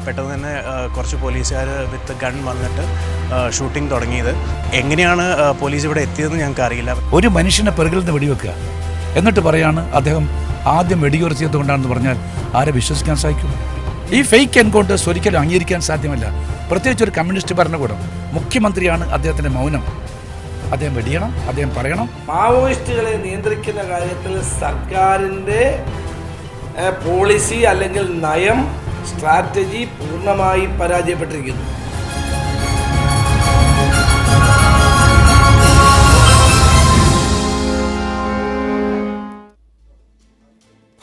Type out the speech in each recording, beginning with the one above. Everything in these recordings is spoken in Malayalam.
പെട്ടെന്ന് തന്നെ കുറച്ച് പോലീസുകാർ വിത്ത് ഗൺ വന്നിട്ട് ഷൂട്ടിംഗ് തുടങ്ങിയത്. എങ്ങനെയാണ് പോലീസ് ഇവിടെ എത്തിയതെന്ന് ഞങ്ങൾക്ക് അറിയില്ല. ഒരു മനുഷ്യനെ പിറകിൽ നിന്ന് വെടിവെക്കുക, എന്നിട്ട് പറയാണ് അദ്ദേഹം ആദ്യം വെടിയുറച്ചത് കൊണ്ടാണെന്ന് പറഞ്ഞാൽ ആരെ വിശ്വസിക്കാൻ സാധിക്കും? ഈ ഫേക്ക് എൻകൗണ്ടേഴ്സ് ഒരിക്കലും അംഗീകരിക്കാൻ സാധ്യമല്ല. പ്രത്യേകിച്ച് ഒരു കമ്മ്യൂണിസ്റ്റ് ഭരണകൂടം. മുഖ്യമന്ത്രിയാണ് അദ്ദേഹത്തിൻ്റെ മൗനം. അദ്ദേഹം വെടിയണം, അദ്ദേഹം പറയണം. മാവോയിസ്റ്റുകളെ നിയന്ത്രിക്കുന്ന കാര്യത്തിൽ സർക്കാരിൻ്റെ പോളിസി അല്ലെങ്കിൽ നയം, സ്ട്രാറ്റജി പൂർണ്ണമായും പരാജയപ്പെട്ടിരിക്കുന്നു.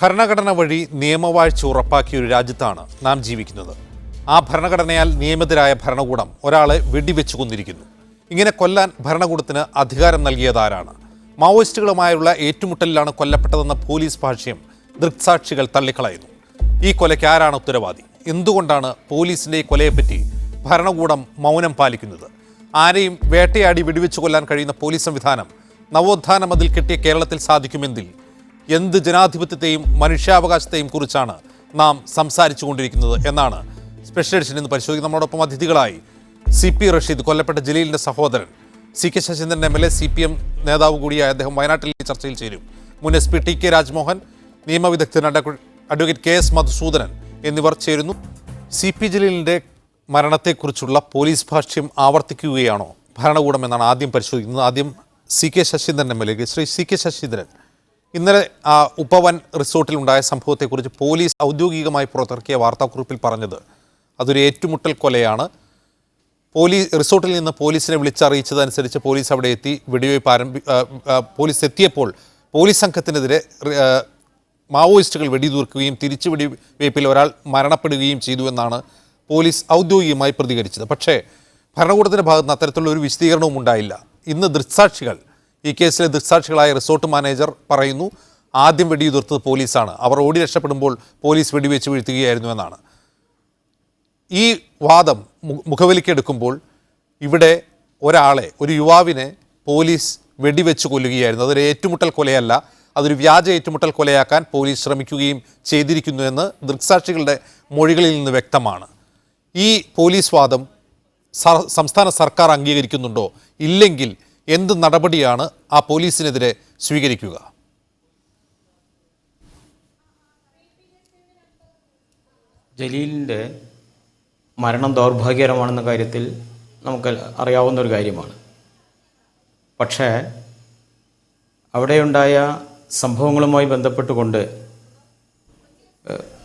ഭരണഘടന വഴി നിയമവാഴ്ച ഉറപ്പാക്കിയ ഒരു രാജ്യത്താണ് നാം ജീവിക്കുന്നത്. ആ ഭരണഘടനയാൽ നിയമിതരായ ഭരണകൂടം ഒരാളെ വെടിവെച്ചു കൊന്നിരിക്കുന്നു. ഇങ്ങനെ കൊല്ലാൻ ഭരണകൂടത്തിന് അധികാരം നൽകിയതാരാണ്? മാവോയിസ്റ്റുകളുമായുള്ള ഏറ്റുമുട്ടലിലാണ് കൊല്ലപ്പെട്ടതെന്ന പോലീസ് ഭാഷ്യം ദൃക്സാക്ഷികൾ തള്ളിക്കളയുന്നു. ഈ കൊലയ്ക്ക് ആരാണ് ഉത്തരവാദി? എന്തുകൊണ്ടാണ് പോലീസിൻ്റെ ഈ കൊലയെപ്പറ്റി ഭരണകൂടം മൗനം പാലിക്കുന്നത്? ആരെയും വേട്ടയാടി വെടിവെച്ചു കൊല്ലാൻ കഴിയുന്ന പോലീസ് സംവിധാനം നവോത്ഥാന മതിൽ കെട്ടിയ കേരളത്തിൽ സാധിക്കുമെങ്കിൽ എന്ത് ജനാധിപത്യത്തെയും മനുഷ്യാവകാശത്തെയും കുറിച്ചാണ് നാം സംസാരിച്ചു കൊണ്ടിരിക്കുന്നത് എന്നാണ് സ്പെഷ്യൽ എഡിഷൻ ഇന്ന് പരിശോധിക്കുന്നത്. നമ്മളോടൊപ്പം അതിഥികളായി CP റഷീദ്, കൊല്ലപ്പെട്ട ജലീലിൻ്റെ സഹോദരൻ, CK ശശീന്ദ്രൻ MLA, CPM നേതാവ് കൂടിയായ അദ്ദേഹം വയനാട്ടിൽ ഈ ചർച്ചയിൽ ചേരും. മുൻ SP TK രാജ്മോഹൻ, നിയമവിദഗ്ധൻ അഡ്വക്കേറ്റ് KS മധുസൂദനൻ എന്നിവർ ചേരുന്നു. CP ജലീലിൻ്റെ മരണത്തെക്കുറിച്ചുള്ള പോലീസ് ഭാഷ്യം ആവർത്തിക്കുകയാണോ ഭരണകൂടം എന്നാണ് ആദ്യം പരിശോധിക്കുന്നത്. ആദ്യം CK Saseendran MLA. Shri CK Saseendran, ഇന്നലെ ഉപവൻ റിസോർട്ടിലുണ്ടായ സംഭവത്തെക്കുറിച്ച് പോലീസ് ഔദ്യോഗികമായി പുറത്തിറക്കിയ വാർത്താക്കുറിപ്പിൽ പറഞ്ഞത് അതൊരു ഏറ്റുമുട്ടൽ കൊലയാണ്. റിസോർട്ടിൽ നിന്ന് പോലീസിനെ വിളിച്ചറിയിച്ചതനുസരിച്ച് പോലീസ് അവിടെ എത്തി വെടിവയ്പ് പോലീസ് എത്തിയപ്പോൾ പോലീസ് സംഘത്തിനെതിരെ മാവോയിസ്റ്റുകൾ വെടിതീർക്കുകയും തിരിച്ചു വെടിവയ്പിൽ ഒരാൾ മരണപ്പെടുകയും ചെയ്തു എന്നാണ് പോലീസ് ഔദ്യോഗികമായി പ്രതികരിച്ചത്. പക്ഷേ ഭരണകൂടത്തിൻ്റെ ഭാഗത്ത് നിന്ന് അത്തരത്തിലുള്ള ഒരു വിശദീകരണവും ഉണ്ടായില്ല. ഇന്ന് ദൃക്സാക്ഷികൾ, ഈ കേസിലെ ദൃക്സാക്ഷികളായ റിസോർട്ട് മാനേജർ പറയുന്നു ആദ്യം വെടിയുതിർത്തത് പോലീസാണ്, അവർ ഓടി രക്ഷപ്പെടുമ്പോൾ പോലീസ് വെടിവെച്ച് വീഴ്ത്തുകയായിരുന്നു എന്നാണ്. ഈ വാദം മുഖവിലക്കെടുക്കുമ്പോൾ ഇവിടെ ഒരാളെ, ഒരു യുവാവിനെ പോലീസ് വെടിവെച്ച് കൊല്ലുകയായിരുന്നു. അതൊരു ഏറ്റുമുട്ടൽ കൊലയല്ല, അതൊരു വ്യാജ ഏറ്റുമുട്ടൽ കൊലയാക്കാൻ പോലീസ് ശ്രമിക്കുകയും ചെയ്തിരിക്കുന്നു എന്ന് ദൃക്സാക്ഷികളുടെ മൊഴികളിൽ നിന്ന് വ്യക്തമാണ്. ഈ പോലീസ് വാദം സംസ്ഥാന സർക്കാർ അംഗീകരിക്കുന്നുണ്ടോ? ഇല്ലെങ്കിൽ എന്ത് നടപടിയാണ് ആ പോലീസിനെതിരെ സ്വീകരിക്കുക? ജലീലിൻ്റെ മരണം ദൗർഭാഗ്യകരമാണെന്ന കാര്യത്തിൽ നമുക്ക് അറിയാവുന്ന ഒരു കാര്യമാണ്. പക്ഷേ അവിടെയുണ്ടായ സംഭവങ്ങളുമായി ബന്ധപ്പെട്ടുകൊണ്ട്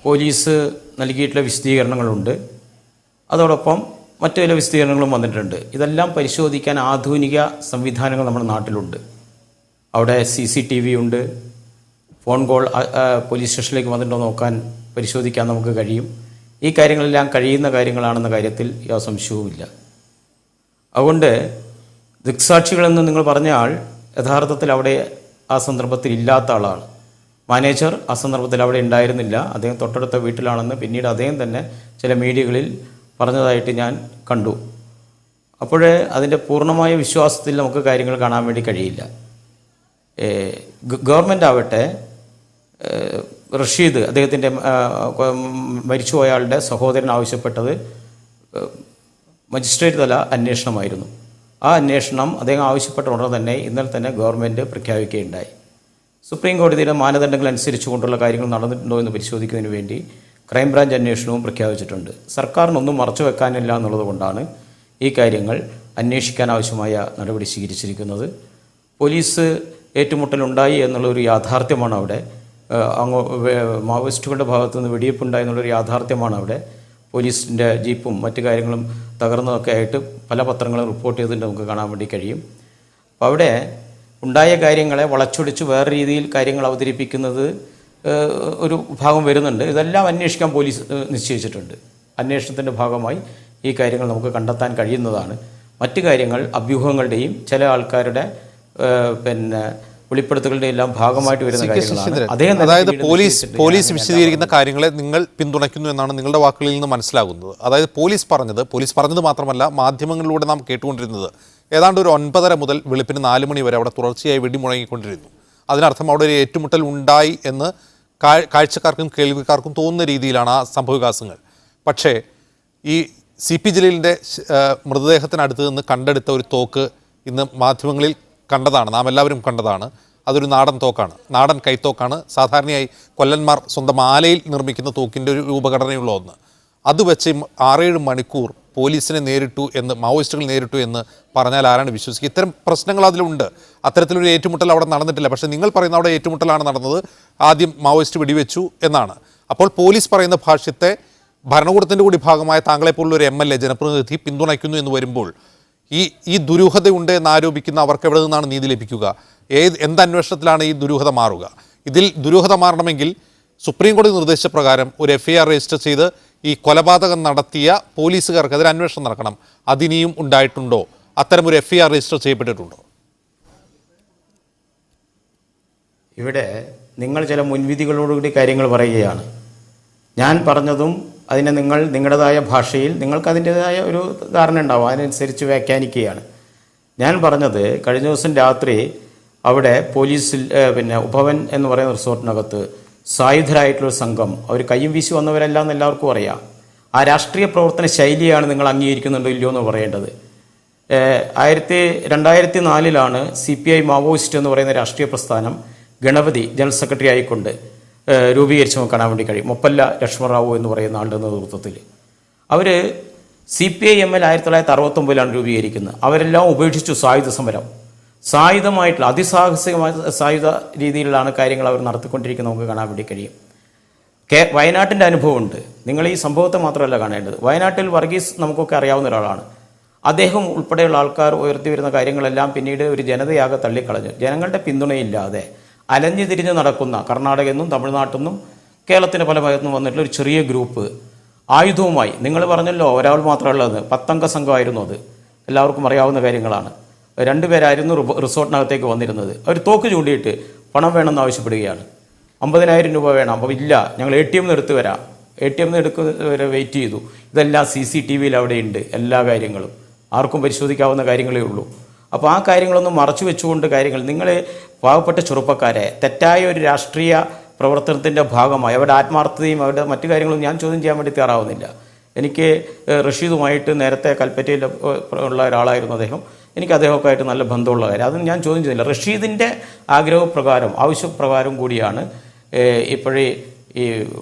പോലീസ് നൽകിയിട്ടുള്ള വിശദീകരണങ്ങളുണ്ട്. അതോടൊപ്പം മറ്റു ചില വിശദീകരണങ്ങളും വന്നിട്ടുണ്ട്. ഇതെല്ലാം പരിശോധിക്കാൻ ആധുനിക സംവിധാനങ്ങൾ നമ്മുടെ നാട്ടിലുണ്ട്. അവിടെ CCTV ഉണ്ട്. ഫോൺ കോൾ പോലീസ് സ്റ്റേഷനിലേക്ക് വന്നിട്ടുണ്ടോ നോക്കാൻ, പരിശോധിക്കാൻ നമുക്ക് കഴിയും. ഈ കാര്യങ്ങളെല്ലാം കഴിയുന്ന കാര്യങ്ങളാണെന്ന കാര്യത്തിൽ യാതൊരു സംശയവുമില്ല. അതുകൊണ്ട് ദൃക്സാക്ഷികളെന്ന് നിങ്ങൾ പറഞ്ഞ ആൾ യഥാർത്ഥത്തിൽ അവിടെ ആ സന്ദർഭത്തിൽ ഇല്ലാത്ത ആളാണ്. മാനേജർ ആ സന്ദർഭത്തിൽ അവിടെ ഉണ്ടായിരുന്നില്ല, അദ്ദേഹം തൊട്ടടുത്ത വീട്ടിലാണെന്ന് പിന്നീട് അദ്ദേഹം തന്നെ ചില മീഡിയകളിൽ പറഞ്ഞതായിട്ട് ഞാൻ കണ്ടു. അപ്പോഴേ അതിൻ്റെ പൂർണ്ണമായ വിശ്വാസത്തിൽ നമുക്ക് കാര്യങ്ങൾ കാണാൻ വേണ്ടി കഴിയില്ല. ഗവൺമെൻറ് ആവട്ടെ, റഷീദ്, അദ്ദേഹത്തിൻ്റെ മരിച്ചുപോയയാളുടെ സഹോദരൻ ആവശ്യപ്പെട്ടത് മജിസ്ട്രേറ്റ് തല അന്വേഷണമായിരുന്നു. ആ അന്വേഷണം അദ്ദേഹം ആവശ്യപ്പെട്ട ഉടനെ തന്നെ ഇന്നലെ തന്നെ ഗവൺമെൻറ് പ്രഖ്യാപിക്കുകയുണ്ടായി. സുപ്രീം കോടതിയുടെ മാനദണ്ഡങ്ങൾ അനുസരിച്ചുകൊണ്ടുള്ള കാര്യങ്ങൾ നടന്നിട്ടുണ്ടോ എന്ന് പരിശോധിക്കുന്നതിന് വേണ്ടി ക്രൈംബ്രാഞ്ച് അന്വേഷണവും പ്രഖ്യാപിച്ചിട്ടുണ്ട്. സർക്കാരിനൊന്നും മറച്ചു വെക്കാനില്ല എന്നുള്ളത് കൊണ്ടാണ് ഈ കാര്യങ്ങൾ അന്വേഷിക്കാൻ ആവശ്യമായ നടപടി സ്വീകരിച്ചിരിക്കുന്നത്. പോലീസ് ഏറ്റുമുട്ടലുണ്ടായി എന്നുള്ളൊരു യാഥാർത്ഥ്യമാണ് അവിടെ. മാവോയിസ്റ്റുകളുടെ ഭാഗത്തുനിന്ന് വെടിവെപ്പുണ്ടായി എന്നുള്ളൊരു യാഥാർത്ഥ്യമാണ് അവിടെ. പോലീസിൻ്റെ ജീപ്പും മറ്റു കാര്യങ്ങളും തകർന്നതൊക്കെ ആയിട്ട് പല പത്രങ്ങളും റിപ്പോർട്ട് ചെയ്തിട്ട് നമുക്ക് കാണാൻ വേണ്ടി കഴിയും. അപ്പോൾ അവിടെ ഉണ്ടായ കാര്യങ്ങളെ വളച്ചൊടിച്ച് വേറെ രീതിയിൽ കാര്യങ്ങൾ അവതരിപ്പിക്കുന്നത് ഒരു ഭാഗം വരുന്നുണ്ട്. ഇതെല്ലാം അന്വേഷിക്കാൻ പോലീസ് നിശ്ചയിച്ചിട്ടുണ്ട്. അന്വേഷണത്തിൻ്റെ ഭാഗമായി ഈ കാര്യങ്ങൾ നമുക്ക് കണ്ടെത്താൻ കഴിയുന്നതാണ്. മറ്റു കാര്യങ്ങൾ അഭ്യൂഹങ്ങളുടെയും ചില ആൾക്കാരുടെ വെളിപ്പെടുത്തലുകളുടെ എല്ലാം ഭാഗമായിട്ട് വരുന്ന കാര്യങ്ങളാണ്. അതായത് പോലീസ് വിശദീകരിക്കുന്ന കാര്യങ്ങളെ നിങ്ങൾ പിന്തുണയ്ക്കുന്നു എന്നാണ് നിങ്ങളുടെ വാക്കുകളിൽ നിന്ന് മനസ്സിലാകുന്നത്. അതായത് പോലീസ് പറഞ്ഞത് മാത്രമല്ല, മാധ്യമങ്ങളിലൂടെ നാം കേട്ടുകൊണ്ടിരുന്നത് ഏതാണ്ട് ഒരു 9:30 മുതൽ വെളുപ്പിന് 4 മണി വരെ അവിടെ തുടർച്ചയായി വെടിമുഴങ്ങിക്കൊണ്ടിരുന്നു. അതിനർത്ഥം അവിടെ ഒരു ഏറ്റുമുട്ടൽ ഉണ്ടായി എന്ന് കാഴ്ചക്കാർക്കും കേൾവിക്കാർക്കും തോന്നുന്ന രീതിയിലാണ് ആ സംഭവവികാസങ്ങൾ. പക്ഷേ ഈ CP ജലീലിൻ്റെ മൃതദേഹത്തിനടുത്ത് നിന്ന് കണ്ടെടുത്ത ഒരു തോക്ക് ഇന്ന് മാധ്യമങ്ങളിൽ കണ്ടതാണ്, നാം എല്ലാവരും കണ്ടതാണ്. അതൊരു നാടൻ തോക്കാണ്, നാടൻ കൈത്തോക്കാണ്. സാധാരണയായി കൊല്ലന്മാർ സ്വന്തം ആലയിൽ നിർമ്മിക്കുന്ന തോക്കിൻ്റെ ഒരു രൂപഘടനയുള്ള ഒന്ന്. അത് വെച്ച് 6-7 മണിക്കൂർ പോലീസിനെ നേരിട്ടു എന്ന്, മാവോയിസ്റ്റുകൾ നേരിട്ടു എന്ന് പറഞ്ഞാൽ ആരാണ് വിശ്വസിക്കുക? ഇത്തരം പ്രശ്നങ്ങൾ അതിലുണ്ട്. അത്തരത്തിലൊരു ഏറ്റുമുട്ടൽ അവിടെ നടന്നിട്ടില്ല. പക്ഷേ നിങ്ങൾ പറയുന്ന അവിടെ ഏറ്റുമുട്ടലാണ് നടന്നത്, ആദ്യം മാവോയിസ്റ്റ് വെടിവെച്ചു എന്നാണ്. അപ്പോൾ പോലീസ് പറയുന്ന ഭാഷ്യത്തെ ഭരണകൂടത്തിൻ്റെ കൂടി ഭാഗമായ താങ്കളെപ്പോലുള്ളൊരു MLA ജനപ്രതിനിധി പിന്തുണയ്ക്കുന്നു എന്ന് വരുമ്പോൾ ഈ ദുരൂഹതയുണ്ട് എന്ന് ആരോപിക്കുന്ന അവർക്ക് എവിടെ നിന്നാണ് നീതി ലഭിക്കുക? എന്ത് അന്വേഷണത്തിലാണ് ഈ ദുരൂഹത മാറുക? ഇതിൽ ദുരൂഹത മാറണമെങ്കിൽ സുപ്രീം കോടതി നിർദ്ദേശപ്രകാരം ഒരു FIR രജിസ്റ്റർ ചെയ്ത് ഈ കൊലപാതകം നടത്തിയ പോലീസുകാർക്കെതിരെ അന്വേഷണം നടക്കണം. അതിനിയും ഉണ്ടായിട്ടുണ്ടോ? അത്തരമൊരു FIR രജിസ്റ്റർ ചെയ്യപ്പെട്ടിട്ടുണ്ടോ? ഇവിടെ നിങ്ങൾ ചില മുൻവിധികളോടുകൂടി കാര്യങ്ങൾ പറയുകയാണ്. ഞാൻ പറഞ്ഞതും അതിനെ നിങ്ങൾ നിങ്ങളുടേതായ ഭാഷയിൽ നിങ്ങൾക്ക് അതിൻ്റേതായ ഒരു ധാരണ ഉണ്ടാവും, അതിനനുസരിച്ച് വ്യാഖ്യാനിക്കുകയാണ്. ഞാൻ പറഞ്ഞത് കഴിഞ്ഞ ദിവസം രാത്രി അവിടെ പോലീസിൽ ഉപവൻ എന്ന് പറയുന്ന റിസോർട്ടിനകത്ത് സായുധരായിട്ടുള്ളൊരു സംഘം, അവർ കയ്യും വീശി വന്നവരല്ല എന്ന് എല്ലാവർക്കും അറിയാം. ആ രാഷ്ട്രീയ പ്രവർത്തന ശൈലിയാണ് നിങ്ങൾ അംഗീകരിക്കുന്നുണ്ടോ ഇല്ലയോ എന്ന് പറയേണ്ടത്. 2004 CPI മാവോയിസ്റ്റ് എന്ന് പറയുന്ന രാഷ്ട്രീയ പ്രസ്ഥാനം ഗണപതി ജനറൽ സെക്രട്ടറി ആയിക്കൊണ്ട് രൂപീകരിച്ച് കാണാൻ വേണ്ടി കഴിയും. മൊപ്പല്ല ലക്ഷ്മണറാവു എന്ന് പറയുന്ന ആളുടെ നേതൃത്വത്തിൽ അവർ CPI-ML 1969 രൂപീകരിക്കുന്നത്. അവരെല്ലാം ഉപേക്ഷിച്ചു സായുധ സമരം. സായുധമായിട്ടുള്ള അതിസാഹസികമായ സായുധ രീതിയിലാണ് കാര്യങ്ങൾ അവർ നടത്തിക്കൊണ്ടിരിക്കുന്നത് നമുക്ക് കാണാൻ വേണ്ടി കഴിയും. വയനാട്ടിൻ്റെ അനുഭവമുണ്ട്. നിങ്ങൾ ഈ സംഭവത്തെ മാത്രമല്ല കാണേണ്ടത്. വയനാട്ടിൽ വർഗീസ് നമുക്കൊക്കെ അറിയാവുന്ന ഒരാളാണ്. അദ്ദേഹം ഉൾപ്പെടെയുള്ള ആൾക്കാർ ഉയർത്തി വരുന്ന കാര്യങ്ങളെല്ലാം പിന്നീട് ഒരു ജനതയാകെ തള്ളിക്കളഞ്ഞു. ജനങ്ങളുടെ പിന്തുണയില്ലാതെ അലഞ്ഞു തിരിഞ്ഞ് നടക്കുന്ന കർണാടകയിൽ നിന്നും തമിഴ്നാട്ടിൽ നിന്നും കേരളത്തിൻ്റെ പല ഭാഗത്തു നിന്നും വന്നിട്ടുള്ള ഒരു ചെറിയ ഗ്രൂപ്പ് ആയുധവുമായി, നിങ്ങൾ പറഞ്ഞല്ലോ ഒരാൾ മാത്രമുള്ളത്, 10 അംഗ സംഘമായിരുന്നു അത്, എല്ലാവർക്കും അറിയാവുന്ന കാര്യങ്ങളാണ്. 2 പേരായിരുന്നു റിസോർട്ടിനകത്തേക്ക് വന്നിരുന്നത്. അവർ തോക്ക് ചൂണ്ടിയിട്ട് പണം വേണമെന്ന് ആവശ്യപ്പെടുകയാണ്. 50,000 രൂപ വേണം. അപ്പോൾ ഇല്ല, ഞങ്ങൾ ATM എടുത്ത് വരാം. ATM എടുക്കുന്നവരെ വെയിറ്റ് ചെയ്തു. ഇതെല്ലാം CCTV-യിൽ അവിടെയുണ്ട്, എല്ലാ കാര്യങ്ങളും ആർക്കും പരിശോധിക്കാവുന്ന കാര്യങ്ങളേ ഉള്ളൂ. അപ്പോൾ ആ കാര്യങ്ങളൊന്നും മറച്ചു വെച്ചുകൊണ്ട് കാര്യങ്ങൾ, നിങ്ങൾ പാവപ്പെട്ട ചെറുപ്പക്കാരെ തെറ്റായ ഒരു രാഷ്ട്രീയ പ്രവർത്തനത്തിൻ്റെ ഭാഗമായി അവരുടെ ആത്മാർത്ഥതയും അവരുടെ മറ്റു കാര്യങ്ങളും ഞാൻ ചോദ്യം ചെയ്യാൻ വേണ്ടി തയ്യാറാവുന്നില്ല. എനിക്ക് റഷീദുമായിട്ട് നേരത്തെ കൽപ്പറ്റയിൽ ഉള്ള ഒരാളായിരുന്നു അദ്ദേഹം. എനിക്ക് അദ്ദേഹമൊക്കെ ആയിട്ട് നല്ല ബന്ധമുള്ള കാര്യം, അതൊന്നും ഞാൻ ചോദ്യം ചെയ്യുന്നില്ല. റഷീദിൻ്റെ ആഗ്രഹപ്രകാരം ആവശ്യപ്രകാരം കൂടിയാണ് ഇപ്പോഴേ ഈ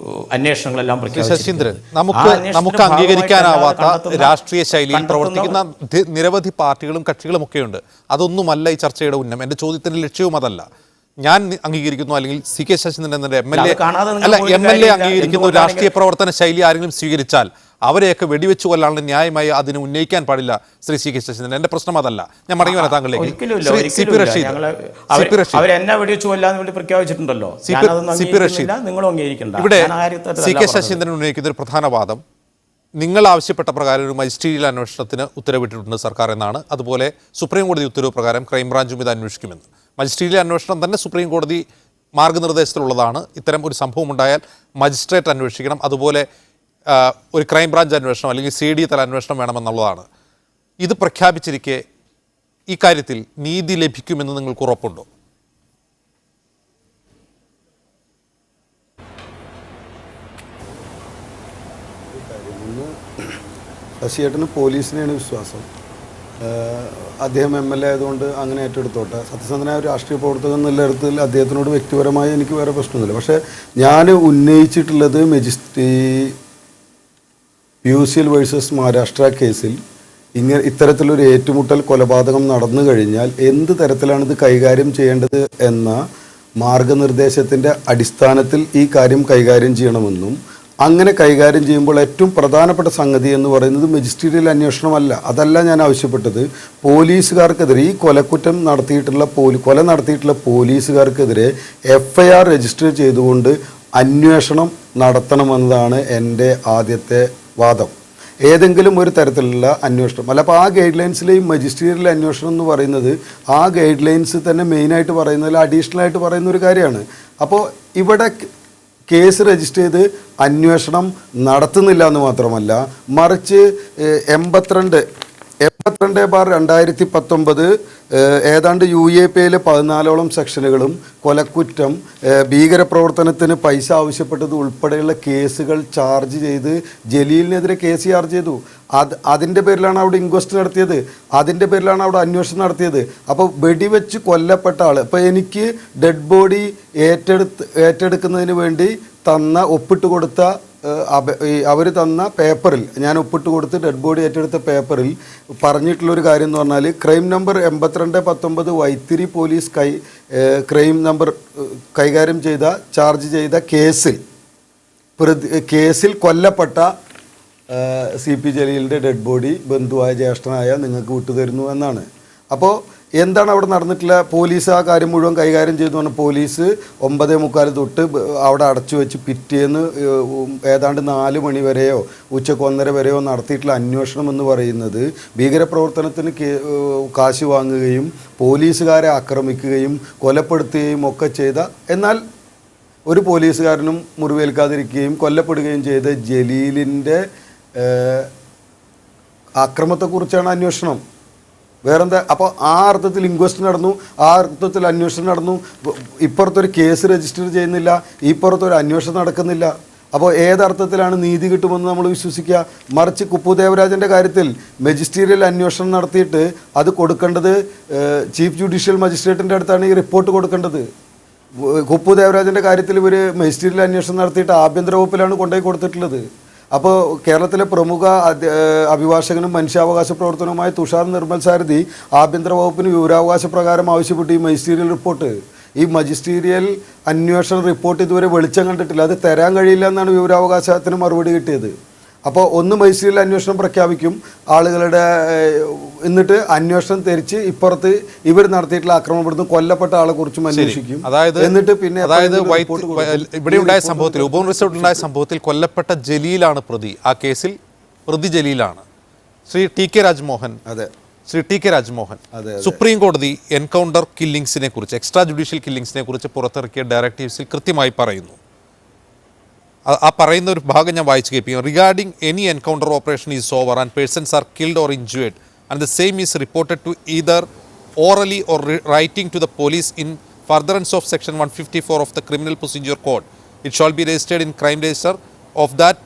അന്വേഷണങ്ങളെല്ലാം ശശീന്ദ്രൻ, നമുക്ക് അംഗീകരിക്കാനാവാത്ത രാഷ്ട്രീയ ശൈലിയിൽ പ്രവർത്തിക്കുന്ന നിരവധി പാർട്ടികളും കക്ഷികളും ഒക്കെയുണ്ട്. അതൊന്നുമല്ല ഈ ചർച്ചയുടെ ഉന്നം. എൻ്റെ ചോദ്യത്തിൻ്റെ ലക്ഷ്യവും അതല്ല. ഞാൻ അംഗീകരിക്കുന്നു, അല്ലെങ്കിൽ CK ശശീന്ദ്രൻ എന്ന MLA അംഗീകരിക്കുന്ന ഒരു രാഷ്ട്രീയ പ്രവർത്തന ശൈലി ആരെങ്കിലും സ്വീകരിച്ചാൽ അവരെയൊക്കെ വെടിവെച്ചു കൊല്ലാനുള്ള ന്യായമായി അതിനെ ഉന്നയിക്കാൻ പാടില്ല ശ്രീ CK ശശീന്ദ്രൻ. എന്റെ പ്രശ്നം അതല്ല. ഞാൻ മടങ്ങി വരാം താങ്കളിലേക്ക്. CP റഷീദ് ഇവിടെ CK ശശീന്ദ്രൻ ഉന്നയിക്കുന്ന ഒരു പ്രധാന വാദം, നിങ്ങൾ ആവശ്യപ്പെട്ട പ്രകാരം ഒരു മജിസ്ട്രീരിയൽ അന്വേഷണത്തിന് ഉത്തരവിട്ടിട്ടുണ്ട് സർക്കാർ എന്നാണ്. അതുപോലെ സുപ്രീം കോടതി ഉത്തരവ് പ്രകാരം ക്രൈംബ്രാഞ്ചും ഇത് അന്വേഷിക്കുമെന്ന്. മജിസ്ട്രീരിയൽ അന്വേഷണം തന്നെ സുപ്രീം കോടതി മാർഗ്ഗനിർദ്ദേശത്തിലുള്ളതാണ്. ഇത്തരം ഒരു സംഭവം ഉണ്ടായാൽ മജിസ്ട്രേറ്റ് അന്വേഷിക്കണം, അതുപോലെ ഒരു ക്രൈംബ്രാഞ്ച് അന്വേഷണം അല്ലെങ്കിൽ CD തല അന്വേഷണം വേണമെന്നുള്ളതാണ്. ഇത് പ്രഖ്യാപിച്ചിരിക്കെ ഈ കാര്യത്തിൽ നീതി ലഭിക്കുമെന്ന് നിങ്ങൾക്ക് ഉറപ്പുണ്ടോ? ശശിയേട്ടന് പോലീസിനെയാണ് വിശ്വാസം. അദ്ദേഹം MLA ആയതുകൊണ്ട് അങ്ങനെ ഏറ്റെടുത്തോട്ടെ. സത്യസന്ധനായ ഒരു രാഷ്ട്രീയ പ്രവർത്തകൻ എന്നുള്ള തരത്തിൽ അദ്ദേഹത്തിനോട് വ്യക്തിപരമായി എനിക്ക് വേറെ പ്രശ്നമൊന്നുമില്ല. പക്ഷേ ഞാൻ ഉന്നയിച്ചിട്ടുള്ളത് PUCL വേഴ്സസ് മഹാരാഷ്ട്ര കേസിൽ ഇത്തരത്തിലൊരു ഏറ്റുമുട്ടൽ കൊലപാതകം നടന്നു കഴിഞ്ഞാൽ എന്ത് തരത്തിലാണ് ഇത് കൈകാര്യം ചെയ്യേണ്ടത് എന്ന മാർഗനിർദ്ദേശത്തിൻ്റെ അടിസ്ഥാനത്തിൽ ഈ കാര്യം കൈകാര്യം ചെയ്യണമെന്നും, അങ്ങനെ കൈകാര്യം ചെയ്യുമ്പോൾ ഏറ്റവും പ്രധാനപ്പെട്ട സംഗതി എന്ന് പറയുന്നത് മജിസ്ട്രീരിയൽ അന്വേഷണമല്ല. അതല്ല ഞാൻ ആവശ്യപ്പെട്ടത്. പോലീസുകാർക്കെതിരെ, ഈ കൊലക്കുറ്റം നടത്തിയിട്ടുള്ള കൊല നടത്തിയിട്ടുള്ള പോലീസുകാർക്കെതിരെ FIR രജിസ്റ്റർ ചെയ്തുകൊണ്ട് അന്വേഷണം നടത്തണമെന്നതാണ് എൻ്റെ ആദ്യത്തെ വാദം. ഏതെങ്കിലും ഒരു തരത്തിലുള്ള അന്വേഷണം അല്ല. അപ്പോൾ ആ ഗൈഡ് ലൈൻസിലെ ഈ മജിസ്ട്രീരിയൽ അന്വേഷണം എന്ന് പറയുന്നത് ആ ഗൈഡ് ലൈൻസ് തന്നെ മെയിനായിട്ട് പറയുന്നതിൽ അഡീഷണൽ ആയിട്ട് പറയുന്ന ഒരു കാര്യമാണ്. അപ്പോൾ ഇവിടെ കേസ് രജിസ്റ്റർ ചെയ്ത് അന്വേഷണം നടത്തുന്നില്ല എന്ന് മാത്രമല്ല, മറിച്ച് 82 82/2019 ഏതാണ്ട് UAPയിലെ 14ഓളം സെക്ഷനുകളും കൊലക്കുറ്റം, ഭീകരപ്രവർത്തനത്തിന് പൈസ ആവശ്യപ്പെട്ടത് ഉൾപ്പെടെയുള്ള കേസുകൾ ചാർജ് ചെയ്ത് ജലീലിനെതിരെ കേസ് ചാർജ് ചെയ്തു. അതിൻ്റെ പേരിലാണ് അവിടെ ഇൻക്വസ്റ്റ് നടത്തിയത്, അതിൻ്റെ പേരിലാണ് അവിടെ അന്വേഷണം നടത്തിയത്. അപ്പോൾ വെടിവെച്ച് കൊല്ലപ്പെട്ട ആൾ, ഇപ്പോൾ എനിക്ക് ഡെഡ് ബോഡി ഏറ്റെടുക്കുന്നതിന് വേണ്ടി ഒപ്പിട്ട് കൊടുത്ത അവർ തന്ന പേപ്പറിൽ, ഞാൻ ഒപ്പിട്ട് കൊടുത്ത് ഡെഡ് ബോഡി ഏറ്റെടുത്ത പേപ്പറിൽ പറഞ്ഞിട്ടുള്ളൊരു കാര്യം എന്ന് പറഞ്ഞാൽ crime number 8219 Vythiri police crime number കൈകാര്യം ചെയ്ത ചാർജ് ചെയ്ത കേസിൽ കൊല്ലപ്പെട്ട CP ജലീലിൻ്റെ ഡെഡ് ബോഡി ബന്ധുവായ ജ്യേഷ്ഠനായ നിങ്ങൾക്ക് വിട്ടുതരുന്നു എന്നാണ്. അപ്പോൾ എന്താണ് അവിടെ നടന്നിട്ടുള്ള? പോലീസ് ആ കാര്യം മുഴുവൻ കൈകാര്യം ചെയ്തു പറഞ്ഞാൽ പോലീസ് 9:45 തൊട്ട് അവിടെ അടച്ചു വെച്ച് പിറ്റേന്ന് ഏതാണ്ട് 4 മണി വരെയോ ഉച്ചക്ക് 1:30 വരെയോ നടത്തിയിട്ടുള്ള അന്വേഷണം എന്ന് പറയുന്നത് ഭീകരപ്രവർത്തനത്തിന് കാശ് വാങ്ങുകയും പോലീസുകാരെ ആക്രമിക്കുകയും കൊലപ്പെടുത്തുകയും ഒക്കെ ചെയ്ത, എന്നാൽ ഒരു പോലീസുകാരനും മുറിവേൽക്കാതിരിക്കുകയും കൊല്ലപ്പെടുകയും ചെയ്ത ജലീലിൻ്റെ അക്രമത്തെക്കുറിച്ചാണ് അന്വേഷണം. വേറെന്താ? അപ്പോൾ ആ അർത്ഥത്തിൽ ഇൻക്വസ്റ്റ് നടന്നു, ആ അർത്ഥത്തിൽ അന്വേഷണം നടന്നു. ഇപ്പുറത്തൊരു കേസ് രജിസ്റ്റർ ചെയ്യുന്നില്ല, ഇപ്പുറത്തൊരു അന്വേഷണം നടക്കുന്നില്ല. അപ്പോൾ ഏതർത്ഥത്തിലാണ് നീതി കിട്ടുമെന്ന് നമ്മൾ വിശ്വസിക്കുക? മറിച്ച് കുപ്പു ദേവരാജൻ്റെ കാര്യത്തിൽ മജിസ്റ്റീരിയൽ അന്വേഷണം നടത്തിയിട്ട് അത് കൊടുക്കേണ്ടത് ചീഫ് ജുഡീഷ്യൽ മജിസ്ട്രേറ്റിൻ്റെ അടുത്താണ് ഈ റിപ്പോർട്ട് കൊടുക്കേണ്ടത്. കുപ്പു ദേവരാജൻ്റെ കാര്യത്തിൽ ഇവർ മജിസ്റ്റീരിയൽ അന്വേഷണം നടത്തിയിട്ട് ആഭ്യന്തര വകുപ്പിലാണ് കൊണ്ടുപോയി കൊടുത്തിട്ടുള്ളത്. അപ്പോൾ കേരളത്തിലെ പ്രമുഖ അഭിഭാഷകനും മനുഷ്യാവകാശ പ്രവർത്തനവുമായ തുഷാർ നിർമ്മൽ സാരഥി ആഭ്യന്തര വകുപ്പിന് വിവരാവകാശ പ്രകാരം ആവശ്യപ്പെട്ടു ഈ മജിസ്റ്റീരിയൽ റിപ്പോർട്ട്. ഈ മജിസ്റ്റീരിയൽ അന്വേഷണ റിപ്പോർട്ട് ഇതുവരെ വെളിച്ചം കണ്ടിട്ടില്ല, അത് തരാൻ കഴിയില്ല എന്നാണ് വിവരാവകാശത്തിന് മറുപടി കിട്ടിയത്. അപ്പോൾ ഒന്ന് മജിസ്റ്റീരിയൽ അന്വേഷണം പ്രഖ്യാപിക്കും ആളുകളുടെ, എന്നിട്ട് അന്വേഷണം തിരിച്ച് ഇപ്പുറത്ത് ഇവർ നടത്തിയിട്ടുള്ള ആക്രമണപ്പെടുത്തും കൊല്ലപ്പെട്ട ആളെ കുറിച്ചും അന്വേഷിക്കും. എന്നിട്ട് പിന്നെ ഇവിടെ ഉണ്ടായ സംഭവത്തിൽ, ഉപ റിസോർട്ടിൽ ഉണ്ടായ സംഭവത്തിൽ കൊല്ലപ്പെട്ട ജലീലാണ് പ്രതി. ആ കേസിൽ പ്രതി ജലീലാണ്. Shri T K Rajmohan supreme കോടതി എൻകൗണ്ടർ കില്ലിങ്സിനെ കുറിച്ച്, എക്സ്ട്രാ ജുഡീഷ്യൽ കില്ലിങ്സിനെ കുറിച്ച് പുറത്തിറക്കിയ ഡയറക്റ്റീവ്സിൽ കൃത്യമായി പറയുന്നു. ആ പറയുന്ന ഒരു ഭാഗം ഞാൻ വായിച്ചു കേൾപ്പിക്കും. Regarding any encounter operation is over and persons are killed or injured and the same is reported to either orally or writing to the police in furtherance of section 154 of the criminal procedure code, it shall be registered in crime register of that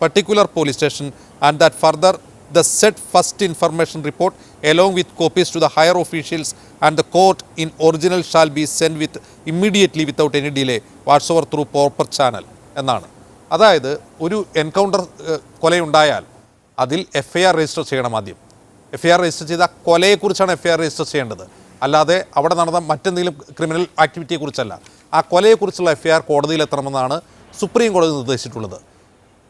particular police station, and that further the said first information report along with copies to the higher officials and the court in original shall be sent with immediately without any delay whatsoever through proper channel എന്നാണ്. അതായത് ഒരു എൻകൗണ്ടർ കൊലയുണ്ടായാൽ അതിൽ FIR രജിസ്റ്റർ ചെയ്യണം. ആദ്യം FIR രജിസ്റ്റർ ചെയ്ത കൊലയെക്കുറിച്ചാണ് FIR രജിസ്റ്റർ ചെയ്യേണ്ടത്, അല്ലാതെ അവിടെ നടന്ന മറ്റെന്തെങ്കിലും ക്രിമിനൽ ആക്ടിവിറ്റിയെക്കുറിച്ചല്ല. ആ കൊലയെക്കുറിച്ചുള്ള FIR കോടതിയിലെത്തണമെന്നാണ് സുപ്രീം കോടതി നിർദ്ദേശിച്ചിട്ടുള്ളത്.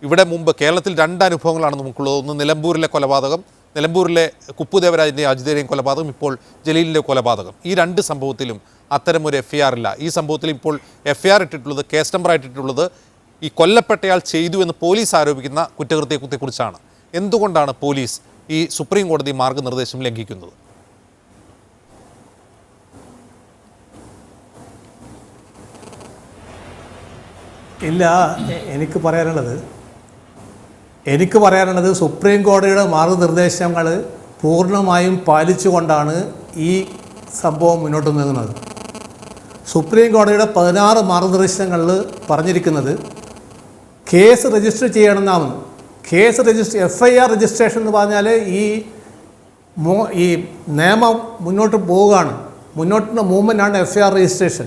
ഇവിടെ മുമ്പ് കേരളത്തിൽ 2 അനുഭവങ്ങളാണ് നമുക്കുള്ളത്. ഒന്ന് നിലമ്പൂരിലെ കൊലപാതകം, നിലമ്പൂരിലെ കുപ്പു ദേവരാജിൻ്റെയും അജിതയുടെയും കൊലപാതകം, ഇപ്പോൾ ജലീലിൻ്റെ കൊലപാതകം. ഈ 2 സംഭവത്തിലും അത്തരമൊരു FIR ഇല്ല. ഈ സംഭവത്തിൽ ഇപ്പോൾ FIR ഇട്ടിട്ടുള്ളത്, കേസ് നമ്പർ ആയിട്ടിട്ടുള്ളത് ഈ കൊല്ലപ്പെട്ടയാൾ ചെയ്തു എന്ന് പോലീസ് ആരോപിക്കുന്ന കുറ്റകൃത്യത്തെക്കുറിച്ചാണ്. എന്തുകൊണ്ടാണ് പോലീസ് ഈ സുപ്രീം കോടതി മാർഗനിർദ്ദേശം ലംഘിക്കുന്നത്? ഇല്ല, എനിക്ക് പറയാനുള്ളത് സുപ്രീം കോടതിയുടെ മാർഗനിർദ്ദേശങ്ങൾ പൂർണ്ണമായും പാലിച്ചുകൊണ്ടാണ് ഈ സംഭവം മുന്നോട്ട് നീങ്ങുന്നത്. സുപ്രീം കോടതിയുടെ 16 മാർഗനിർദ്ദേശങ്ങളിൽ പറഞ്ഞിരിക്കുന്നത് കേസ് രജിസ്റ്റർ ചെയ്യണമെന്നാണ്. കേസ് FIR രജിസ്ട്രേഷൻ എന്ന് പറഞ്ഞാൽ ഈ നിയമം മുന്നോട്ട് പോവുകയാണ്, മുന്നോട്ടുള്ള മൂവ്മെൻ്റാണ് FIR രജിസ്ട്രേഷൻ.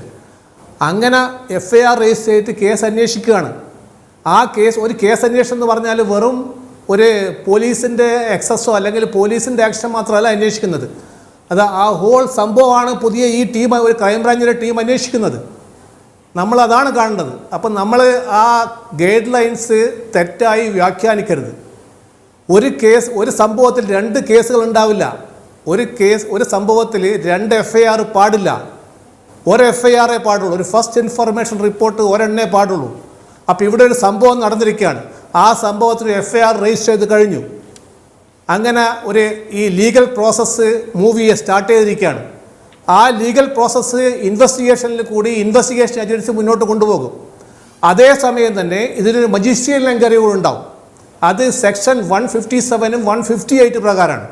അങ്ങനെ FIR രജിസ്റ്റർ ചെയ്തിട്ട് കേസ് അന്വേഷിക്കുകയാണ്. ആ ഒരു കേസ് അന്വേഷണം എന്ന് പറഞ്ഞാൽ വെറും ഒരു പോലീസിൻ്റെ എക്സസോ അല്ലെങ്കിൽ പോലീസിൻ്റെ ആക്ഷൻ മാത്രമല്ല അന്വേഷിക്കുന്നത്. അത് ആ ഹോൾ സംഭവമാണ് പുതിയ ഈ ടീം, ഒരു ക്രൈംബ്രാഞ്ചിൻ്റെ ടീം അന്വേഷിക്കുന്നത്. നമ്മളതാണ് കാണേണ്ടത്. അപ്പം നമ്മൾ ആ ഗൈഡ് ലൈൻസ് തെറ്റായി വ്യാഖ്യാനിക്കരുത്. ഒരു സംഭവത്തിൽ 2 കേസുകൾ ഉണ്ടാവില്ല. ഒരു സംഭവത്തിൽ 2 FIR പാടില്ല. ഒരു FIR പാടുള്ളൂ. ഒരു ഫസ്റ്റ് ഇൻഫർമേഷൻ റിപ്പോർട്ട് ഒരെണ്ണേ പാടുള്ളൂ. അപ്പോൾ ഇവിടെ ഒരു സംഭവം നടന്നിരിക്കുകയാണ്. ആ സംഭവത്തിൽ FIR രജിസ്റ്റർ ചെയ്ത് കഴിഞ്ഞു. അങ്ങനെ ഈ ലീഗൽ പ്രോസസ്സ് സ്റ്റാർട്ട് ചെയ്തിരിക്കുകയാണ്. ആ ലീഗൽ പ്രോസസ്സ് ഇൻവെസ്റ്റിഗേഷനിൽ കൂടി ഇൻവെസ്റ്റിഗേഷൻ ഏജൻസി മുന്നോട്ട് കൊണ്ടുപോകും. അതേസമയം തന്നെ ഇതിനൊരു മജിസ്ട്രിയൽ എൻക്വയറി കൂടെ ഉണ്ടാവും. അത് സെക്ഷൻ 157-158 പ്രകാരമാണ്.